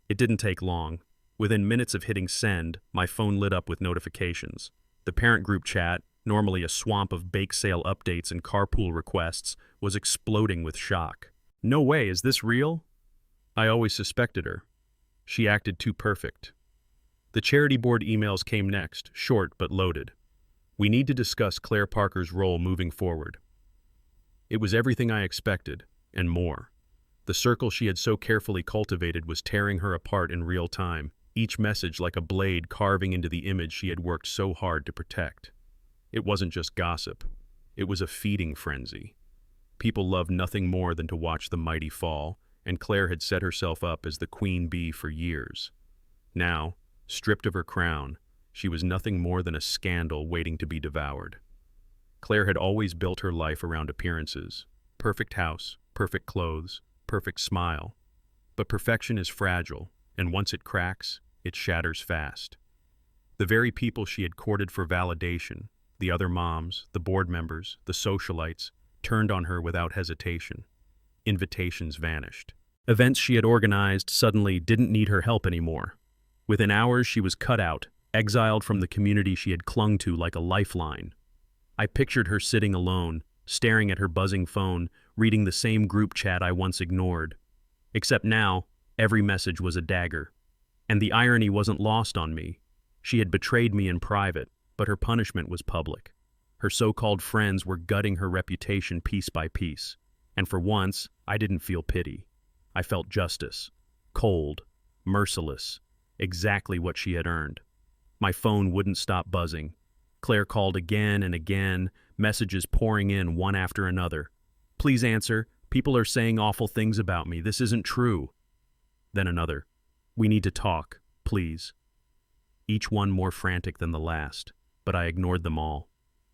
It didn't take long. Within minutes of hitting send, my phone lit up with notifications. The parent group chat, normally a swamp of bake sale updates and carpool requests, was exploding with shock. No way, is this real? I always suspected her. She acted too perfect. The charity board emails came next, short but loaded. We need to discuss Claire Parker's role moving forward. It was everything I expected, and more. The circle she had so carefully cultivated was tearing her apart in real time, each message like a blade carving into the image she had worked so hard to protect. It wasn't just gossip. It was a feeding frenzy. People loved nothing more than to watch the mighty fall, and Claire had set herself up as the queen bee for years. Now, stripped of her crown, she was nothing more than a scandal waiting to be devoured. Claire had always built her life around appearances. Perfect house, perfect clothes, perfect smile. But perfection is fragile, and once it cracks, it shatters fast. The very people she had courted for validation, the other moms, the board members, the socialites, turned on her without hesitation. Invitations vanished. Events she had organized suddenly didn't need her help anymore. Within hours, she was cut out, exiled from the community she had clung to like a lifeline. I pictured her sitting alone, staring at her buzzing phone, reading the same group chat I once ignored. Except now, every message was a dagger. And the irony wasn't lost on me. She had betrayed me in private, but her punishment was public. Her so-called friends were gutting her reputation piece by piece. And for once, I didn't feel pity. I felt justice. Cold, merciless, exactly what she had earned. My phone wouldn't stop buzzing. Claire called again and again, messages pouring in one after another. Please answer. People are saying awful things about me. This isn't true. Then another. We need to talk, please. Each one more frantic than the last, but I ignored them all.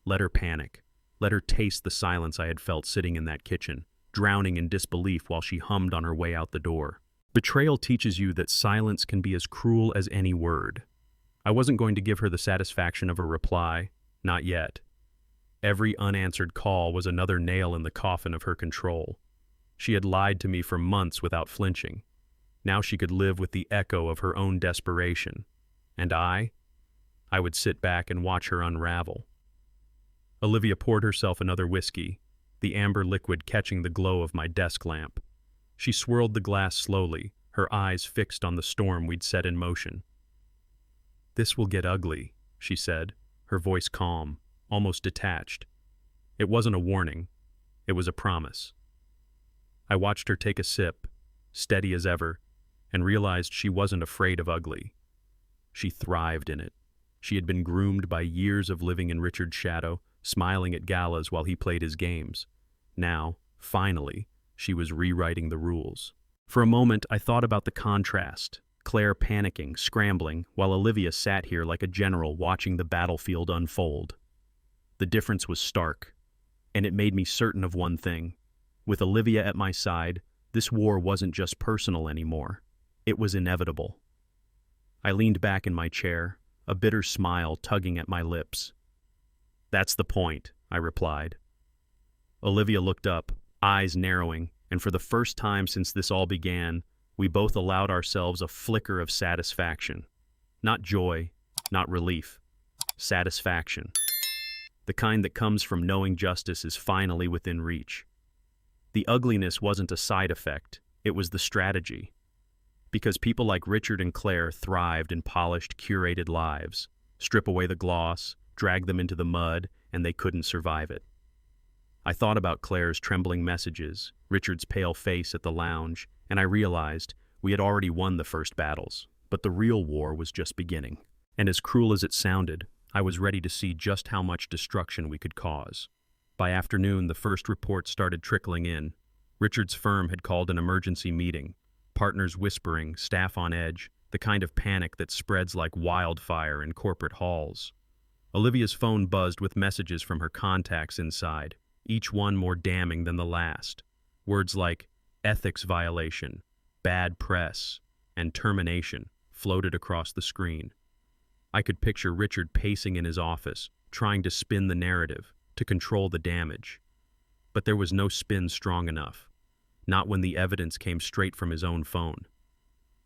Let her panic. Let her taste the silence I had felt sitting in that kitchen, drowning in disbelief while she hummed on her way out the door. Betrayal teaches you that silence can be as cruel as any word. I wasn't going to give her the satisfaction of a reply, not yet. Every unanswered call was another nail in the coffin of her control. She had lied to me for months without flinching. Now she could live with the echo of her own desperation. And I would sit back and watch her unravel. Olivia poured herself another whiskey, the amber liquid catching the glow of my desk lamp. She swirled the glass slowly, her eyes fixed on the storm we'd set in motion. "This will get ugly," she said, her voice calm, almost detached. It wasn't a warning. It was a promise. I watched her take a sip, steady as ever, and realized she wasn't afraid of ugly. She thrived in it. She had been groomed by years of living in Richard's shadow, smiling at galas while he played his games. Now, finally, she was rewriting the rules. For a moment, I thought about the contrast. Claire panicking, scrambling, while Olivia sat here like a general watching the battlefield unfold. The difference was stark, and it made me certain of one thing. With Olivia at my side, this war wasn't just personal anymore. It was inevitable. I leaned back in my chair, a bitter smile tugging at my lips. "That's the point," I replied. Olivia looked up, eyes narrowing, and for the first time since this all began, we both allowed ourselves a flicker of satisfaction. Not joy, not relief. Satisfaction. The kind that comes from knowing justice is finally within reach. The ugliness wasn't a side effect, it was the strategy. Because people like Richard and Claire thrived in polished, curated lives. Strip away the gloss, drag them into the mud, and they couldn't survive it. I thought about Claire's trembling messages, Richard's pale face at the lounge, and I realized we had already won the first battles, but the real war was just beginning. And as cruel as it sounded, I was ready to see just how much destruction we could cause. By afternoon, the first reports started trickling in. Richard's firm had called an emergency meeting, partners whispering, staff on edge, the kind of panic that spreads like wildfire in corporate halls. Olivia's phone buzzed with messages from her contacts inside, each one more damning than the last. Words like ethics violation, bad press, and termination floated across the screen. I could picture Richard pacing in his office, trying to spin the narrative, to control the damage. But there was no spin strong enough, not when the evidence came straight from his own phone.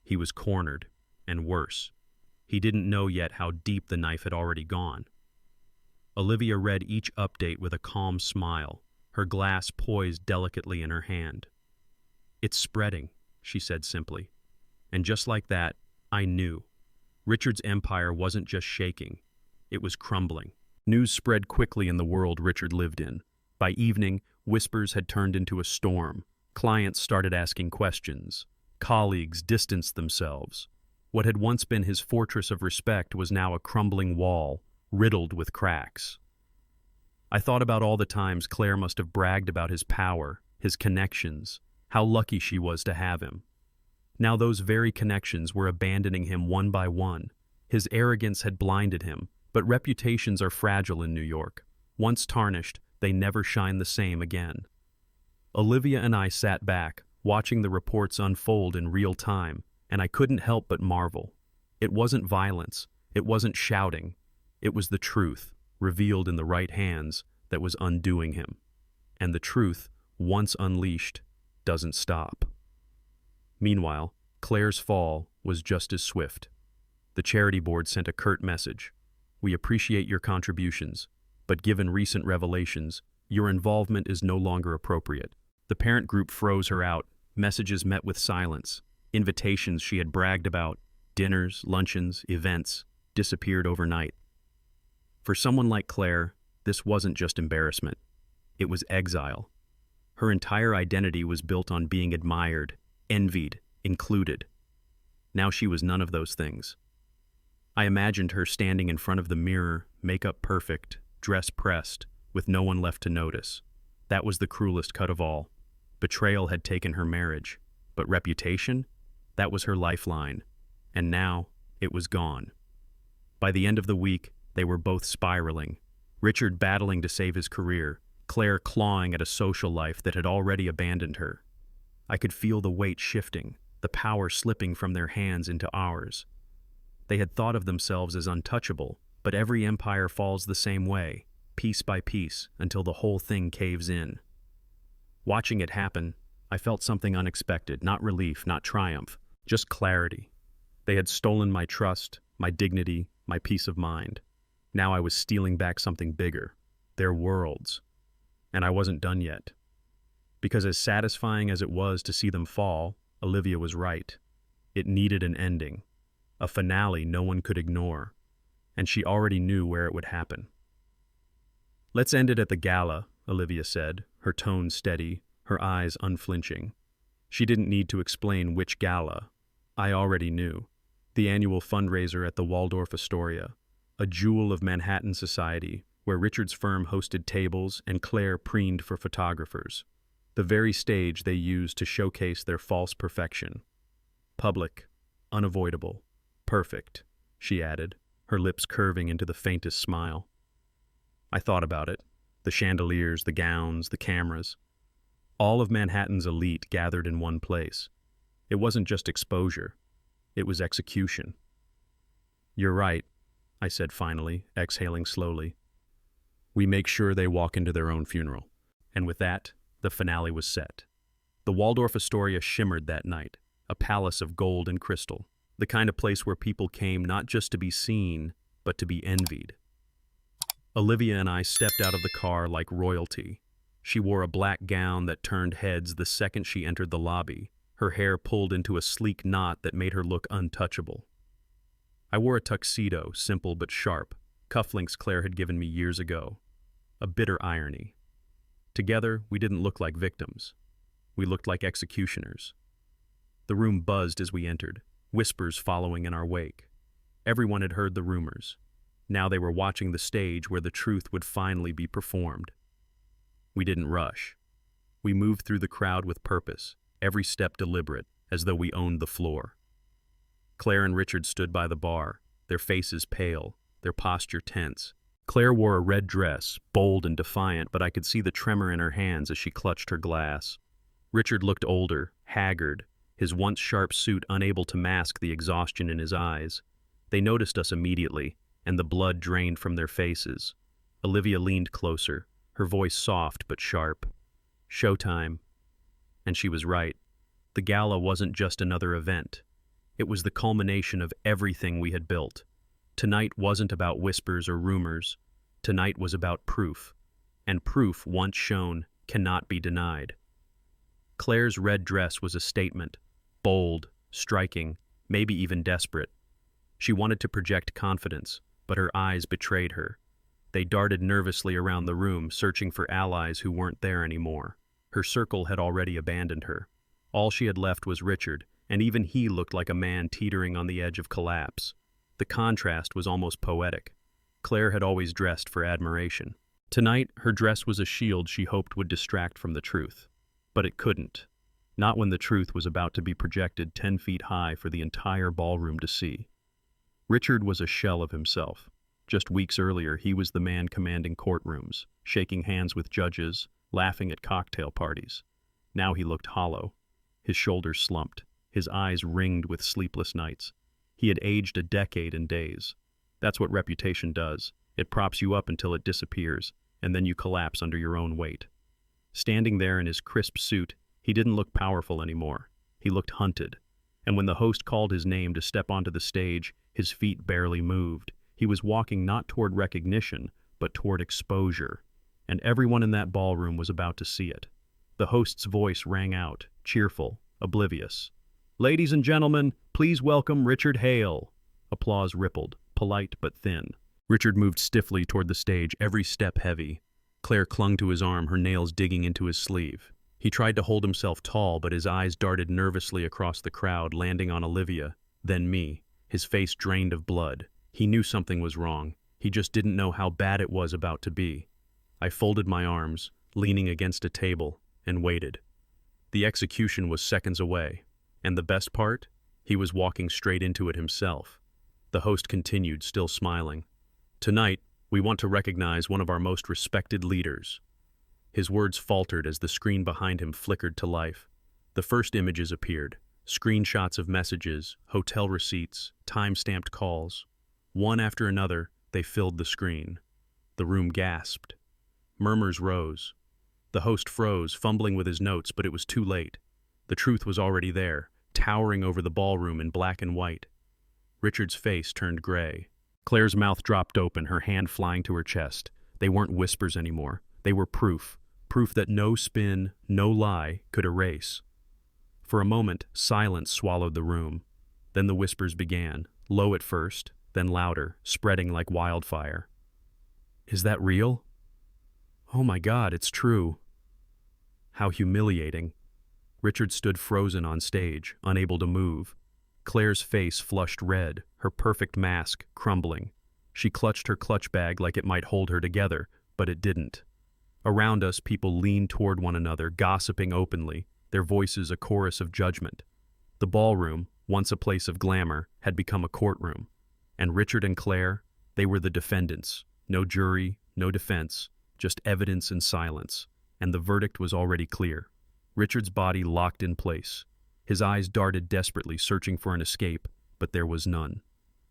He was cornered, and worse. He didn't know yet how deep the knife had already gone. Olivia read each update with a calm smile, her glass poised delicately in her hand. "It's spreading," she said simply. And just like that, I knew. Richard's empire wasn't just shaking, it was crumbling. News spread quickly in the world Richard lived in. By evening, whispers had turned into a storm. Clients started asking questions. Colleagues distanced themselves. What had once been his fortress of respect was now a crumbling wall, riddled with cracks. I thought about all the times Claire must have bragged about his power, his connections, how lucky she was to have him. Now those very connections were abandoning him one by one. His arrogance had blinded him, but reputations are fragile in New York. Once tarnished, they never shine the same again. Olivia and I sat back, watching the reports unfold in real time, and I couldn't help but marvel. It wasn't violence, it wasn't shouting. It was the truth, revealed in the right hands, that was undoing him. And the truth, once unleashed, doesn't stop. Meanwhile, Claire's fall was just as swift. The charity board sent a curt message. "We appreciate your contributions, but given recent revelations, your involvement is no longer appropriate." The parent group froze her out. Messages met with silence. Invitations she had bragged about, dinners, luncheons, events, disappeared overnight. For someone like Claire, this wasn't just embarrassment. It was exile. Her entire identity was built on being admired, envied, included. Now she was none of those things. I imagined her standing in front of the mirror, makeup perfect, dress pressed, with no one left to notice. That was the cruelest cut of all. Betrayal had taken her marriage, but reputation? That was her lifeline. And now, it was gone. By the end of the week, they were both spiraling. Richard battling to save his career, Claire clawing at a social life that had already abandoned her. I could feel the weight shifting, the power slipping from their hands into ours. They had thought of themselves as untouchable, but every empire falls the same way, piece by piece, until the whole thing caves in. Watching it happen, I felt something unexpected, not relief, not triumph, just clarity. They had stolen my trust, my dignity, my peace of mind. Now I was stealing back something bigger, their worlds. And I wasn't done yet. Because as satisfying as it was to see them fall, Olivia was right. It needed an ending, a finale no one could ignore, and she already knew where it would happen. "Let's end it at the gala," Olivia said, her tone steady, her eyes unflinching. She didn't need to explain which gala. I already knew. The annual fundraiser at the Waldorf Astoria, a jewel of Manhattan society, where Richard's firm hosted tables and Claire preened for photographers. The very stage they used to showcase their false perfection. Public, unavoidable, perfect, she added, her lips curving into the faintest smile. I thought about it. The chandeliers, the gowns, the cameras. All of Manhattan's elite gathered in one place. It wasn't just exposure. It was execution. "You're right," I said finally, exhaling slowly. "We make sure they walk into their own funeral. And with that, the finale was set. The Waldorf Astoria shimmered that night, a palace of gold and crystal, the kind of place where people came not just to be seen, but to be envied. Olivia and I stepped out of the car like royalty. She wore a black gown that turned heads the second she entered the lobby, her hair pulled into a sleek knot that made her look untouchable. I wore a tuxedo, simple but sharp, cufflinks Claire had given me years ago. A bitter irony. Together, we didn't look like victims. We looked like executioners. The room buzzed as we entered, whispers following in our wake. Everyone had heard the rumors. Now they were watching the stage where the truth would finally be performed. We didn't rush. We moved through the crowd with purpose, every step deliberate, as though we owned the floor. Claire and Richard stood by the bar, their faces pale, their posture tense. Claire wore a red dress, bold and defiant, but I could see the tremor in her hands as she clutched her glass. Richard looked older, haggard, his once sharp suit unable to mask the exhaustion in his eyes. They noticed us immediately, and the blood drained from their faces. Olivia leaned closer, her voice soft but sharp. Showtime. And she was right. The gala wasn't just another event. It was the culmination of everything we had built. Tonight wasn't about whispers or rumors. Tonight was about proof. And proof, once shown, cannot be denied. Claire's red dress was a statement. Bold, striking, maybe even desperate. She wanted to project confidence, but her eyes betrayed her. They darted nervously around the room, searching for allies who weren't there anymore. Her circle had already abandoned her. All she had left was Richard, and even he looked like a man teetering on the edge of collapse. The contrast was almost poetic. Claire had always dressed for admiration. Tonight, her dress was a shield she hoped would distract from the truth. But it couldn't. Not when the truth was about to be projected 10 feet high for the entire ballroom to see. Richard was a shell of himself. Just weeks earlier, he was the man commanding courtrooms, shaking hands with judges, laughing at cocktail parties. Now he looked hollow. His shoulders slumped, his eyes ringed with sleepless nights. He had aged a decade in days. That's what reputation does. It props you up until it disappears, and then you collapse under your own weight. Standing there in his crisp suit, he didn't look powerful anymore. He looked hunted. And when the host called his name to step onto the stage, his feet barely moved. He was walking not toward recognition, but toward exposure. And everyone in that ballroom was about to see it. The host's voice rang out, cheerful, oblivious. "Ladies and gentlemen, please welcome Richard Hale." Applause rippled, polite but thin. Richard moved stiffly toward the stage, every step heavy. Claire clung to his arm, her nails digging into his sleeve. He tried to hold himself tall, but his eyes darted nervously across the crowd, landing on Olivia, then me. His face drained of blood. He knew something was wrong. He just didn't know how bad it was about to be. I folded my arms, leaning against a table, and waited. The execution was seconds away. And the best part? He was walking straight into it himself. The host continued, still smiling. "Tonight, we want to recognize one of our most respected leaders." His words faltered as the screen behind him flickered to life. The first images appeared. Screenshots of messages, hotel receipts, time-stamped calls. One after another, they filled the screen. The room gasped. Murmurs rose. The host froze, fumbling with his notes, but it was too late. The truth was already there, towering over the ballroom in black and white. Richard's face turned gray. Claire's mouth dropped open, her hand flying to her chest. They weren't whispers anymore. They were proof. Proof that no spin, no lie could erase. For a moment, silence swallowed the room. Then the whispers began, low at first, then louder, spreading like wildfire. "Is that real? Oh my God, it's true." How humiliating. Richard stood frozen on stage, unable to move. Claire's face flushed red, her perfect mask crumbling. She clutched her clutch bag like it might hold her together, but it didn't. Around us, people leaned toward one another, gossiping openly, their voices a chorus of judgment. The ballroom, once a place of glamour, had become a courtroom. And Richard and Claire, they were the defendants. No jury, no defense, just evidence and silence. And the verdict was already clear. Richard's body locked in place. His eyes darted desperately, searching for an escape, but there was none.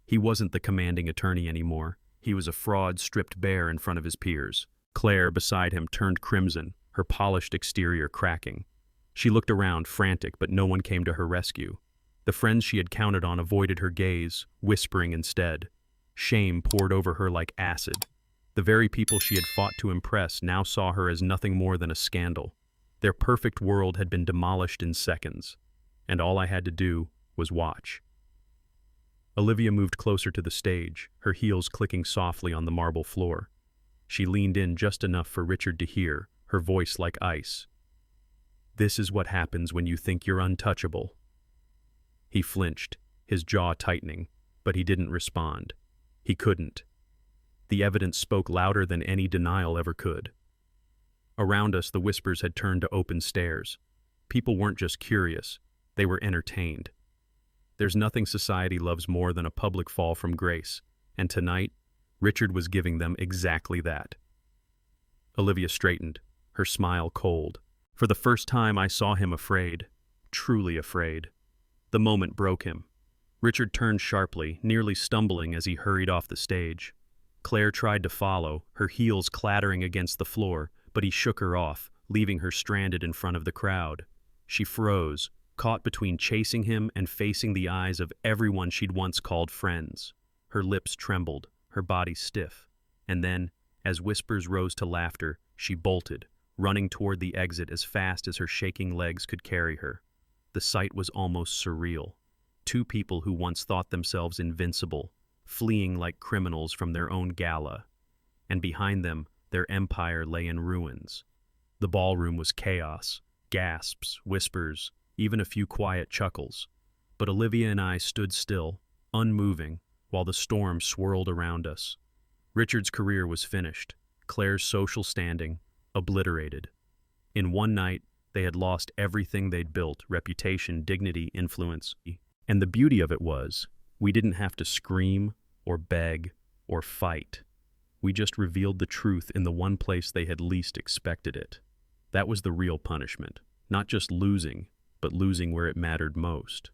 He wasn't the commanding attorney anymore. He was a fraud stripped bare in front of his peers. Claire, beside him, turned crimson, her polished exterior cracking. She looked around, frantic, but no one came to her rescue. The friends she had counted on avoided her gaze, whispering instead. Shame poured over her like acid. The very people she had fought to impress now saw her as nothing more than a scandal. Their perfect world had been demolished in seconds, and all I had to do was watch. Olivia moved closer to the stage, her heels clicking softly on the marble floor. She leaned in just enough for Richard to hear, her voice like ice. "This is what happens when you think you're untouchable." He flinched, his jaw tightening, but he didn't respond. He couldn't. The evidence spoke louder than any denial ever could. Around us, the whispers had turned to open stares. People weren't just curious, they were entertained. There's nothing society loves more than a public fall from grace, and tonight, Richard was giving them exactly that. Olivia straightened, her smile cold. For the first time, I saw him afraid, truly afraid. The moment broke him. Richard turned sharply, nearly stumbling as he hurried off the stage. Claire tried to follow, her heels clattering against the floor, but he shook her off, leaving her stranded in front of the crowd. She froze, caught between chasing him and facing the eyes of everyone she'd once called friends. Her lips trembled, her body stiff. And then, as whispers rose to laughter, she bolted, running toward the exit as fast as her shaking legs could carry her. The sight was almost surreal. Two people who once thought themselves invincible, fleeing like criminals from their own gala. And behind them, their empire lay in ruins. The ballroom was chaos, gasps, whispers, even a few quiet chuckles. But Olivia and I stood still, unmoving, while the storm swirled around us. Richard's career was finished, Claire's social standing obliterated. In one night, they had lost everything they'd built, reputation, dignity, influence. And the beauty of it was, we didn't have to scream or beg or fight. We just revealed the truth in the one place they had least expected it. That was the real punishment, not just losing, but losing where it mattered most.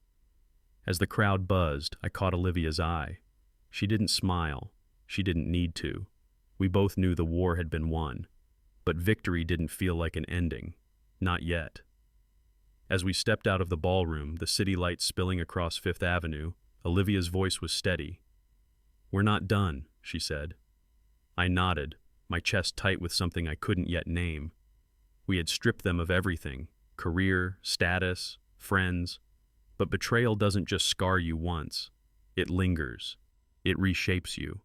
As the crowd buzzed, I caught Olivia's eye. She didn't smile. She didn't need to. We both knew the war had been won. But victory didn't feel like an ending. Not yet. As we stepped out of the ballroom, the city lights spilling across Fifth Avenue, Olivia's voice was steady. "We're not done," she said. I nodded, my chest tight with something I couldn't yet name. We had stripped them of everything, career, status, friends. But betrayal doesn't just scar you once. It lingers. It reshapes you.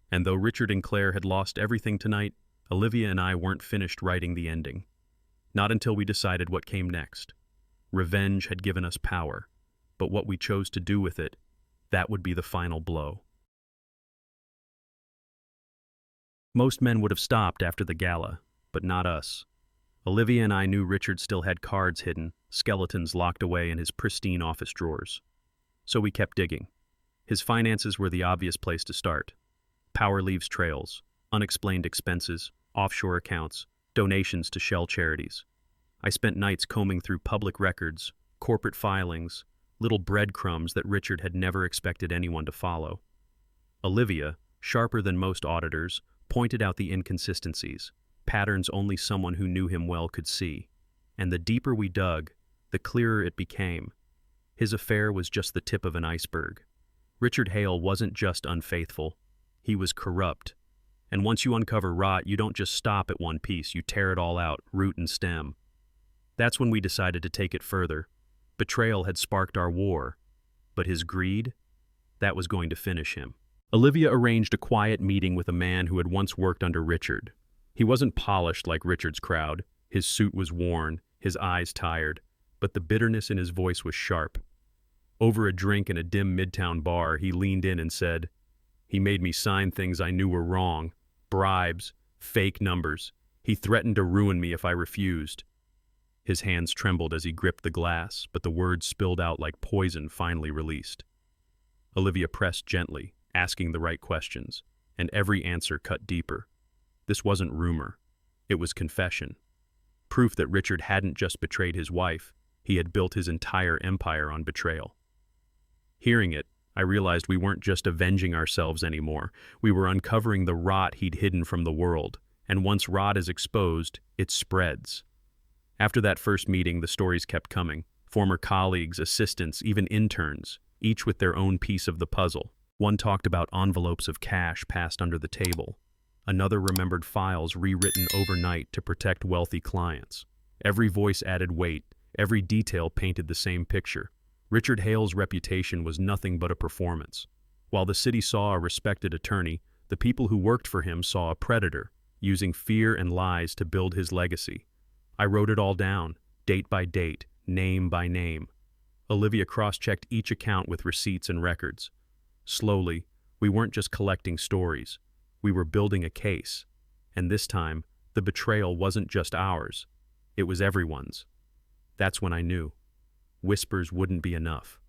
And though Richard and Claire had lost everything tonight, Olivia and I weren't finished writing the ending. Not until we decided what came next. Revenge had given us power, but what we chose to do with it, that would be the final blow. Most men would have stopped after the gala, but not us. Olivia and I knew Richard still had cards hidden, skeletons locked away in his pristine office drawers. So we kept digging. His finances were the obvious place to start. Power leaves trails, unexplained expenses, offshore accounts, donations to shell charities. I spent nights combing through public records, corporate filings, little breadcrumbs that Richard had never expected anyone to follow. Olivia, sharper than most auditors, pointed out the inconsistencies, patterns only someone who knew him well could see. And the deeper we dug, the clearer it became. His affair was just the tip of an iceberg. Richard Hale wasn't just unfaithful, he was corrupt. And once you uncover rot, you don't just stop at one piece, you tear it all out, root and stem. That's when we decided to take it further. Betrayal had sparked our war, but his greed, that was going to finish him. Olivia arranged a quiet meeting with a man who had once worked under Richard. He wasn't polished like Richard's crowd. His suit was worn, his eyes tired, but the bitterness in his voice was sharp. Over a drink in a dim midtown bar, he leaned in and said, "He made me sign things I knew were wrong, bribes, fake numbers. He threatened to ruin me if I refused." His hands trembled as he gripped the glass, but the words spilled out like poison finally released. Olivia pressed gently, asking the right questions, and every answer cut deeper. This wasn't rumor. It was confession. Proof that Richard hadn't just betrayed his wife, he had built his entire empire on betrayal. Hearing it, I realized we weren't just avenging ourselves anymore. We were uncovering the rot he'd hidden from the world, And once rot is exposed, it spreads. After that first meeting, the stories kept coming. Former colleagues, assistants, even interns, each with their own piece of the puzzle. One talked about envelopes of cash passed under the table. Another remembered files rewritten overnight to protect wealthy clients. Every voice added weight, every detail painted the same picture. Richard Hale's reputation was nothing but a performance. While the city saw a respected attorney, the people who worked for him saw a predator, using fear and lies to build his legacy. I wrote it all down, date by date, name by name. Olivia cross-checked each account with receipts and records. Slowly, we weren't just collecting stories. We were building a case. And this time, the betrayal wasn't just ours. It was everyone's. That's when I knew. Whispers wouldn't be enough.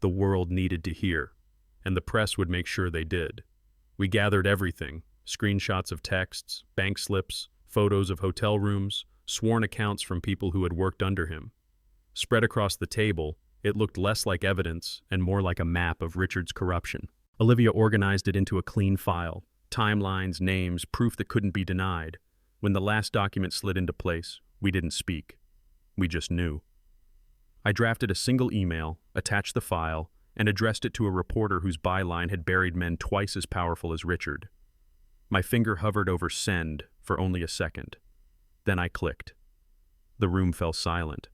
The world needed to hear, and the press would make sure they did. We gathered everything: screenshots of texts, bank slips, photos of hotel rooms, sworn accounts from people who had worked under him. Spread across the table, it looked less like evidence and more like a map of Richard's corruption. Olivia organized it into a clean file: timelines, names, proof that couldn't be denied. When the last document slid into place, we didn't speak. We just knew. I drafted a single email, attached the file, and addressed it to a reporter whose byline had buried men twice as powerful as Richard. My finger hovered over send for only a second. Then I clicked. The room fell silent.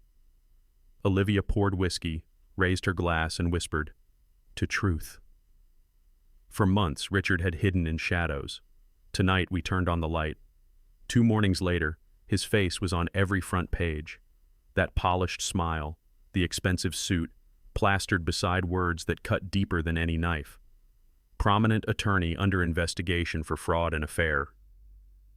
Olivia poured whiskey, raised her glass, and whispered, "To truth." For months, Richard had hidden in shadows. Tonight, we turned on the light. 2 mornings later, his face was on every front page. That polished smile, the expensive suit, plastered beside words that cut deeper than any knife. Prominent attorney under investigation for fraud and affair.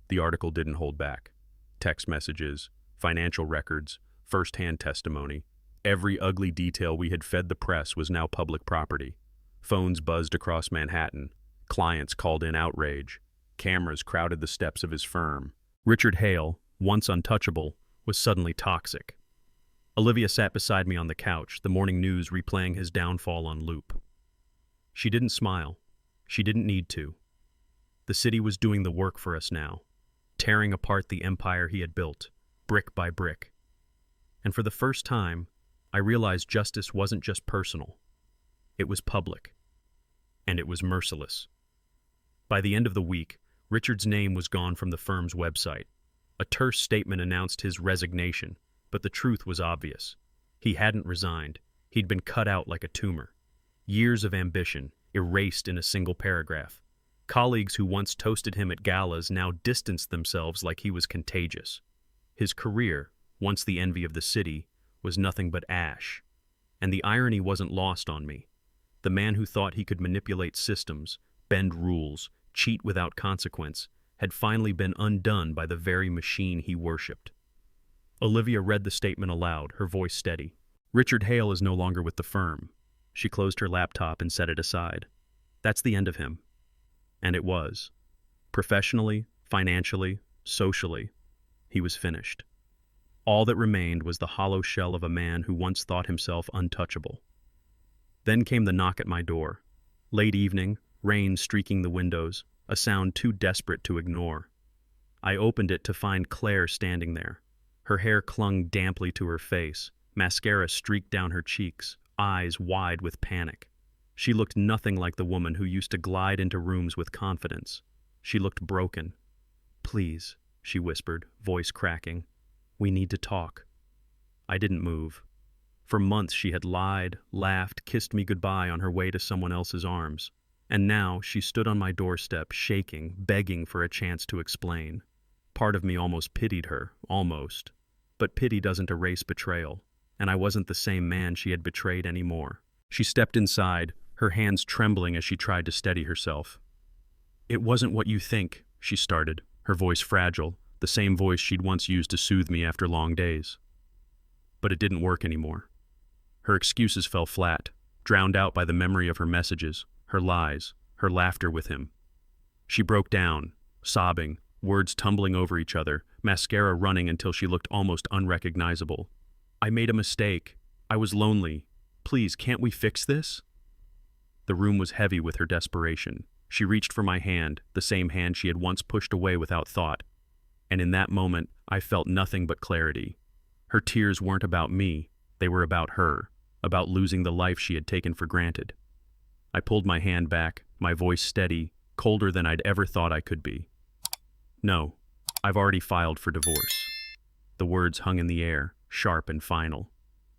The article didn't hold back. Text messages, financial records, first-hand testimony. Every ugly detail we had fed the press was now public property. Phones buzzed across Manhattan. Clients called in outrage. Cameras crowded the steps of his firm. Richard Hale, once untouchable, was suddenly toxic. Olivia sat beside me on the couch, the morning news replaying his downfall on loop. She didn't smile. She didn't need to. The city was doing the work for us now, tearing apart the empire he had built, brick by brick. And for the first time, I realized justice wasn't just personal. It was public. And it was merciless. By the end of the week, Richard's name was gone from the firm's website. A terse statement announced his resignation, but the truth was obvious. He hadn't resigned. He'd been cut out like a tumor. Years of ambition, erased in a single paragraph. Colleagues who once toasted him at galas now distanced themselves like he was contagious. His career, once the envy of the city, was nothing but ash. And the irony wasn't lost on me. The man who thought he could manipulate systems, bend rules, cheat without consequence, had finally been undone by the very machine he worshipped. Olivia read the statement aloud, her voice steady. "Richard Hale is no longer with the firm." She closed her laptop and set it aside. "That's the end of him." And it was. Professionally, financially, socially, he was finished. All that remained was the hollow shell of a man who once thought himself untouchable. Then came the knock at my door. Late evening, rain streaking the windows, a sound too desperate to ignore. I opened it to find Claire standing there. Her hair clung damply to her face, mascara streaked down her cheeks, eyes wide with panic. She looked nothing like the woman who used to glide into rooms with confidence. She looked broken. "Please," she whispered, voice cracking. "We need to talk." I didn't move. For months she had lied, laughed, kissed me goodbye on her way to someone else's arms. And now she stood on my doorstep, shaking, begging for a chance to explain. Part of me almost pitied her, almost. But pity doesn't erase betrayal, and I wasn't the same man she had betrayed anymore. She stepped inside, her hands trembling as she tried to steady herself. "It wasn't what you think," she started, her voice fragile, the same voice she'd once used to soothe me after long days. But it didn't work anymore. Her excuses fell flat, drowned out by the memory of her messages, her lies, her laughter with him. She broke down, sobbing, words tumbling over each other, mascara running until she looked almost unrecognizable. "I made a mistake. I was lonely. Please, can't we fix this?" The room was heavy with her desperation. She reached for my hand, the same hand she had once pushed away without thought. And in that moment, I felt nothing but clarity. Her tears weren't about me, they were about her, about losing the life she had taken for granted. I pulled my hand back, my voice steady, colder than I'd ever thought I could be. No, I've already filed for divorce. The words hung in the air, sharp and final.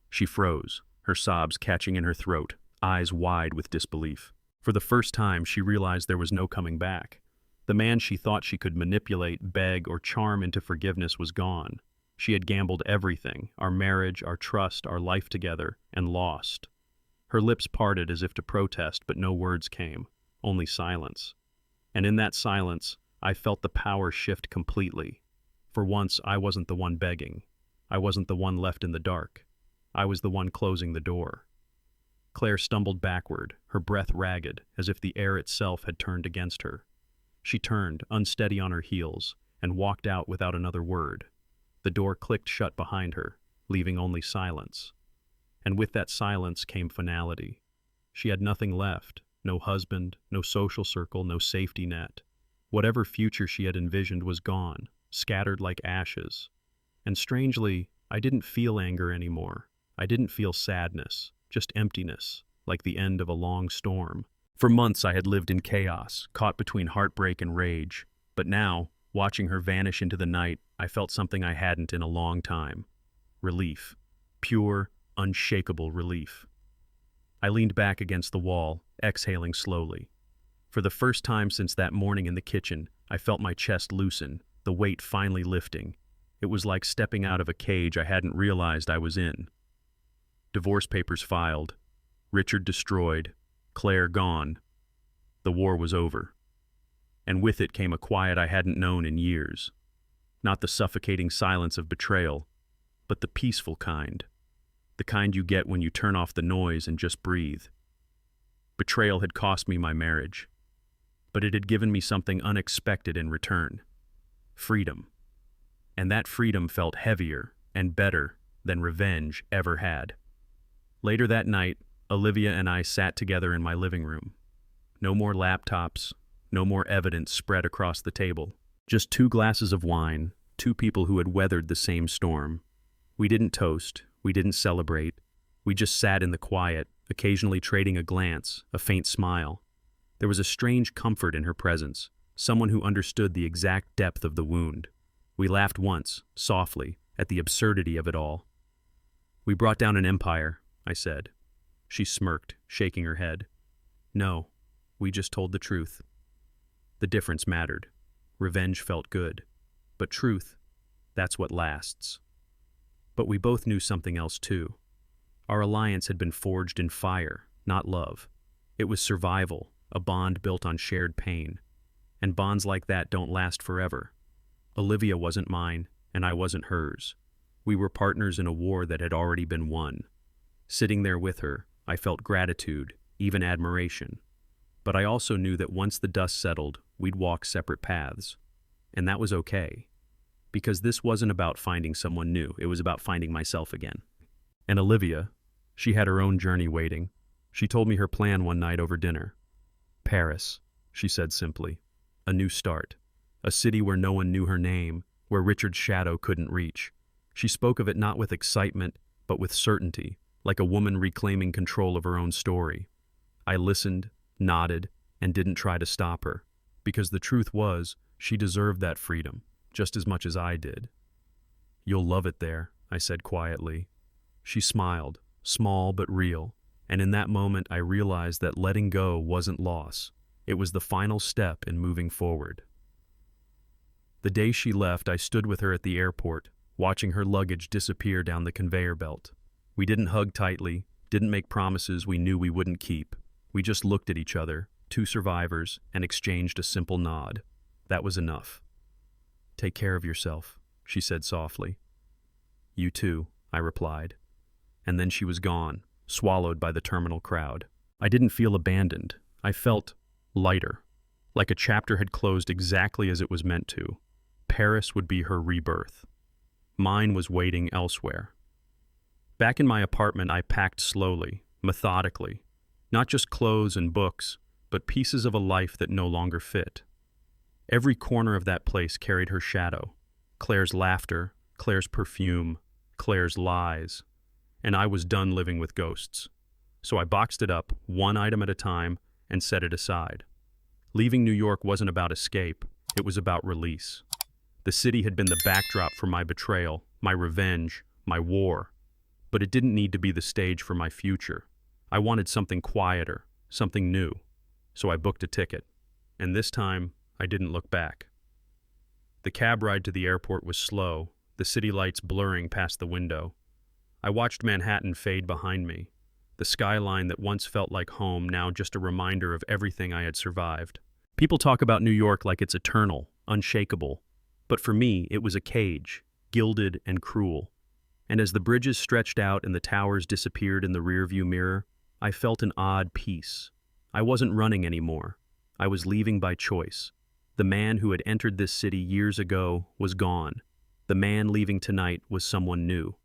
She froze, her sobs catching in her throat, eyes wide with disbelief. For the first time, she realized there was no coming back. The man she thought she could manipulate, beg, or charm into forgiveness was gone. She had gambled everything, our marriage, our trust, our life together, and lost. Her lips parted as if to protest, but no words came, only silence. And in that silence, I felt the power shift completely. For once, I wasn't the one begging. I wasn't the one left in the dark. I was the one closing the door. Claire stumbled backward, her breath ragged, as if the air itself had turned against her. She turned, unsteady on her heels, and walked out without another word. The door clicked shut behind her, leaving only silence. And with that silence came finality. She had nothing left, no husband, no social circle, no safety net. Whatever future she had envisioned was gone, scattered like ashes. And strangely, I didn't feel anger anymore. I didn't feel sadness, just emptiness, like the end of a long storm. For months I had lived in chaos, caught between heartbreak and rage. But now, watching her vanish into the night, I felt something I hadn't in a long time. Relief. Pure, unshakable relief. I leaned back against the wall, exhaling slowly. For the first time since that morning in the kitchen, I felt my chest loosen, the weight finally lifting. It was like stepping out of a cage I hadn't realized I was in. Divorce papers filed. Richard destroyed. Claire gone. The war was over. And with it came a quiet I hadn't known in years. Not the suffocating silence of betrayal, but the peaceful kind. The kind you get when you turn off the noise and just breathe. Betrayal had cost me my marriage, but it had given me something unexpected in return. Freedom. And that freedom felt heavier and better than revenge ever had. Later that night, Olivia and I sat together in my living room. No more laptops, no more evidence spread across the table. Just 2 glasses of wine, 2 people who had weathered the same storm. We didn't toast, we didn't celebrate. We just sat in the quiet, occasionally trading a glance, a faint smile. There was a strange comfort in her presence, someone who understood the exact depth of the wound. We laughed once, softly, at the absurdity of it all. "We brought down an empire," I said. She smirked, shaking her head. "No, we just told the truth." The difference mattered. Revenge felt good. But truth, that's what lasts. But we both knew something else too. Our alliance had been forged in fire, not love. It was survival, a bond built on shared pain. And bonds like that don't last forever. Olivia wasn't mine, and I wasn't hers. We were partners in a war that had already been won. Sitting there with her, I felt gratitude, even admiration. But I also knew that once the dust settled, we'd walk separate paths. And that was okay. Because this wasn't about finding someone new, it was about finding myself again. And Olivia, she had her own journey waiting. She told me her plan one night over dinner. "Paris," she said simply. "A new start. A city where no one knew her name, where Richard's shadow couldn't reach." She spoke of it not with excitement, but with certainty, like a woman reclaiming control of her own story. I listened, nodded, and didn't try to stop her, because the truth was, she deserved that freedom, just as much as I did. "You'll love it there," I said quietly. She smiled, small but real, and in that moment I realized that letting go wasn't loss. It was the final step in moving forward. The day she left, I stood with her at the airport, watching her luggage disappear down the conveyor belt. We didn't hug tightly, didn't make promises we knew we wouldn't keep. We just looked at each other, 2 survivors, and exchanged a simple nod. That was enough. "Take care of yourself," she said softly. "You too," I replied. And then she was gone, swallowed by the terminal crowd. I didn't feel abandoned. I felt lighter, like a chapter had closed exactly as it was meant to. Paris would be her rebirth. Mine was waiting elsewhere. Back in my apartment, I packed slowly, methodically. Not just clothes and books, but pieces of a life that no longer fit. Every corner of that place carried her shadow. Claire's laughter, Claire's perfume, Claire's lies. And I was done living with ghosts. So I boxed it up, one item at a time, and set it aside. Leaving New York wasn't about escape, it was about release. The city had been the backdrop for my betrayal, my revenge, my war. But it didn't need to be the stage for my future. I wanted something quieter, something new. So I booked a ticket. And this time, I didn't look back. The cab ride to the airport was slow, the city lights blurring past the window. I watched Manhattan fade behind me, the skyline that once felt like home now just a reminder of everything I had survived. People talk about New York like it's eternal, unshakable. But for me, it was a cage, gilded and cruel. And as the bridges stretched out and the towers disappeared in the rearview mirror, I felt an odd peace. I wasn't running anymore. I was leaving by choice. The man who had entered this city years ago was gone. The man leaving tonight was someone new.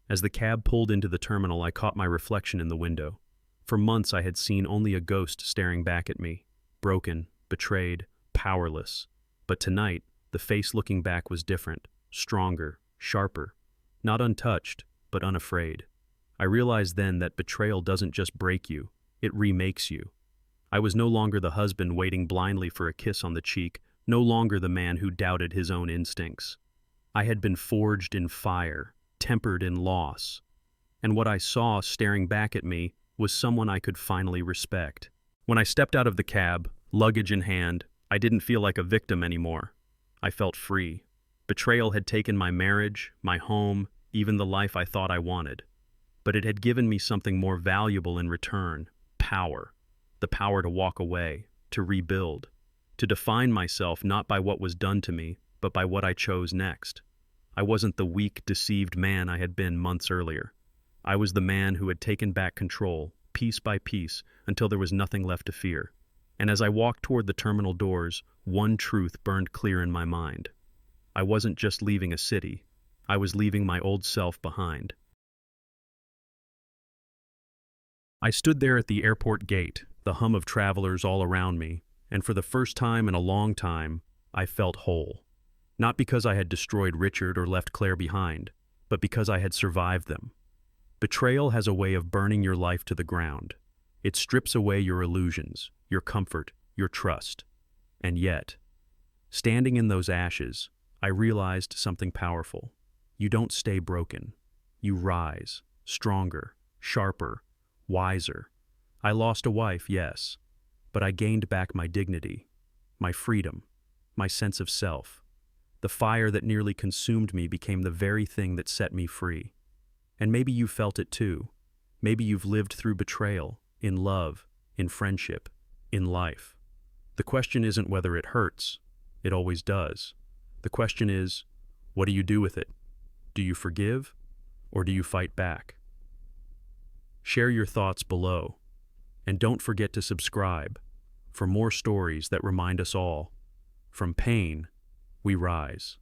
As the cab pulled into the terminal, I caught my reflection in the window. For months I had seen only a ghost staring back at me, broken, betrayed, powerless. But tonight, the face looking back was different, stronger, sharper, not untouched, but unafraid. I realized then that betrayal doesn't just break you, it remakes you. I was no longer the husband waiting blindly for a kiss on the cheek, no longer the man who doubted his own instincts. I had been forged in fire, tempered in loss. And what I saw staring back at me was someone I could finally respect. When I stepped out of the cab, luggage in hand, I didn't feel like a victim anymore. I felt free. Betrayal had taken my marriage, my home, even the life I thought I wanted. But it had given me something more valuable in return: power. The power to walk away, to rebuild, to define myself not by what was done to me, but by what I chose next. I wasn't the weak, deceived man I had been months earlier. I was the man who had taken back control, piece by piece, until there was nothing left to fear. And as I walked toward the terminal doors, one truth burned clear in my mind. I wasn't just leaving a city. I was leaving my old self behind. I stood there at the airport gate, the hum of travelers all around me, and for the first time in a long time, I felt whole. Not because I had destroyed Richard or left Claire behind, but because I had survived them. Betrayal has a way of burning your life to the ground. It strips away your illusions, your comfort, your trust. And yet, standing in those ashes, I realized something powerful. You don't stay broken. You rise, stronger, sharper, wiser. I lost a wife, yes, but I gained back my dignity, my freedom, my sense of self. The fire that nearly consumed me became the very thing that set me free. And maybe you felt it too. Maybe you've lived through betrayal, in love, in friendship, in life. The question isn't whether it hurts. It always does. The question is, what do you do with it? Do you forgive, or do you fight back? Share your thoughts below. And don't forget to subscribe for more stories that remind us all, from pain, we rise.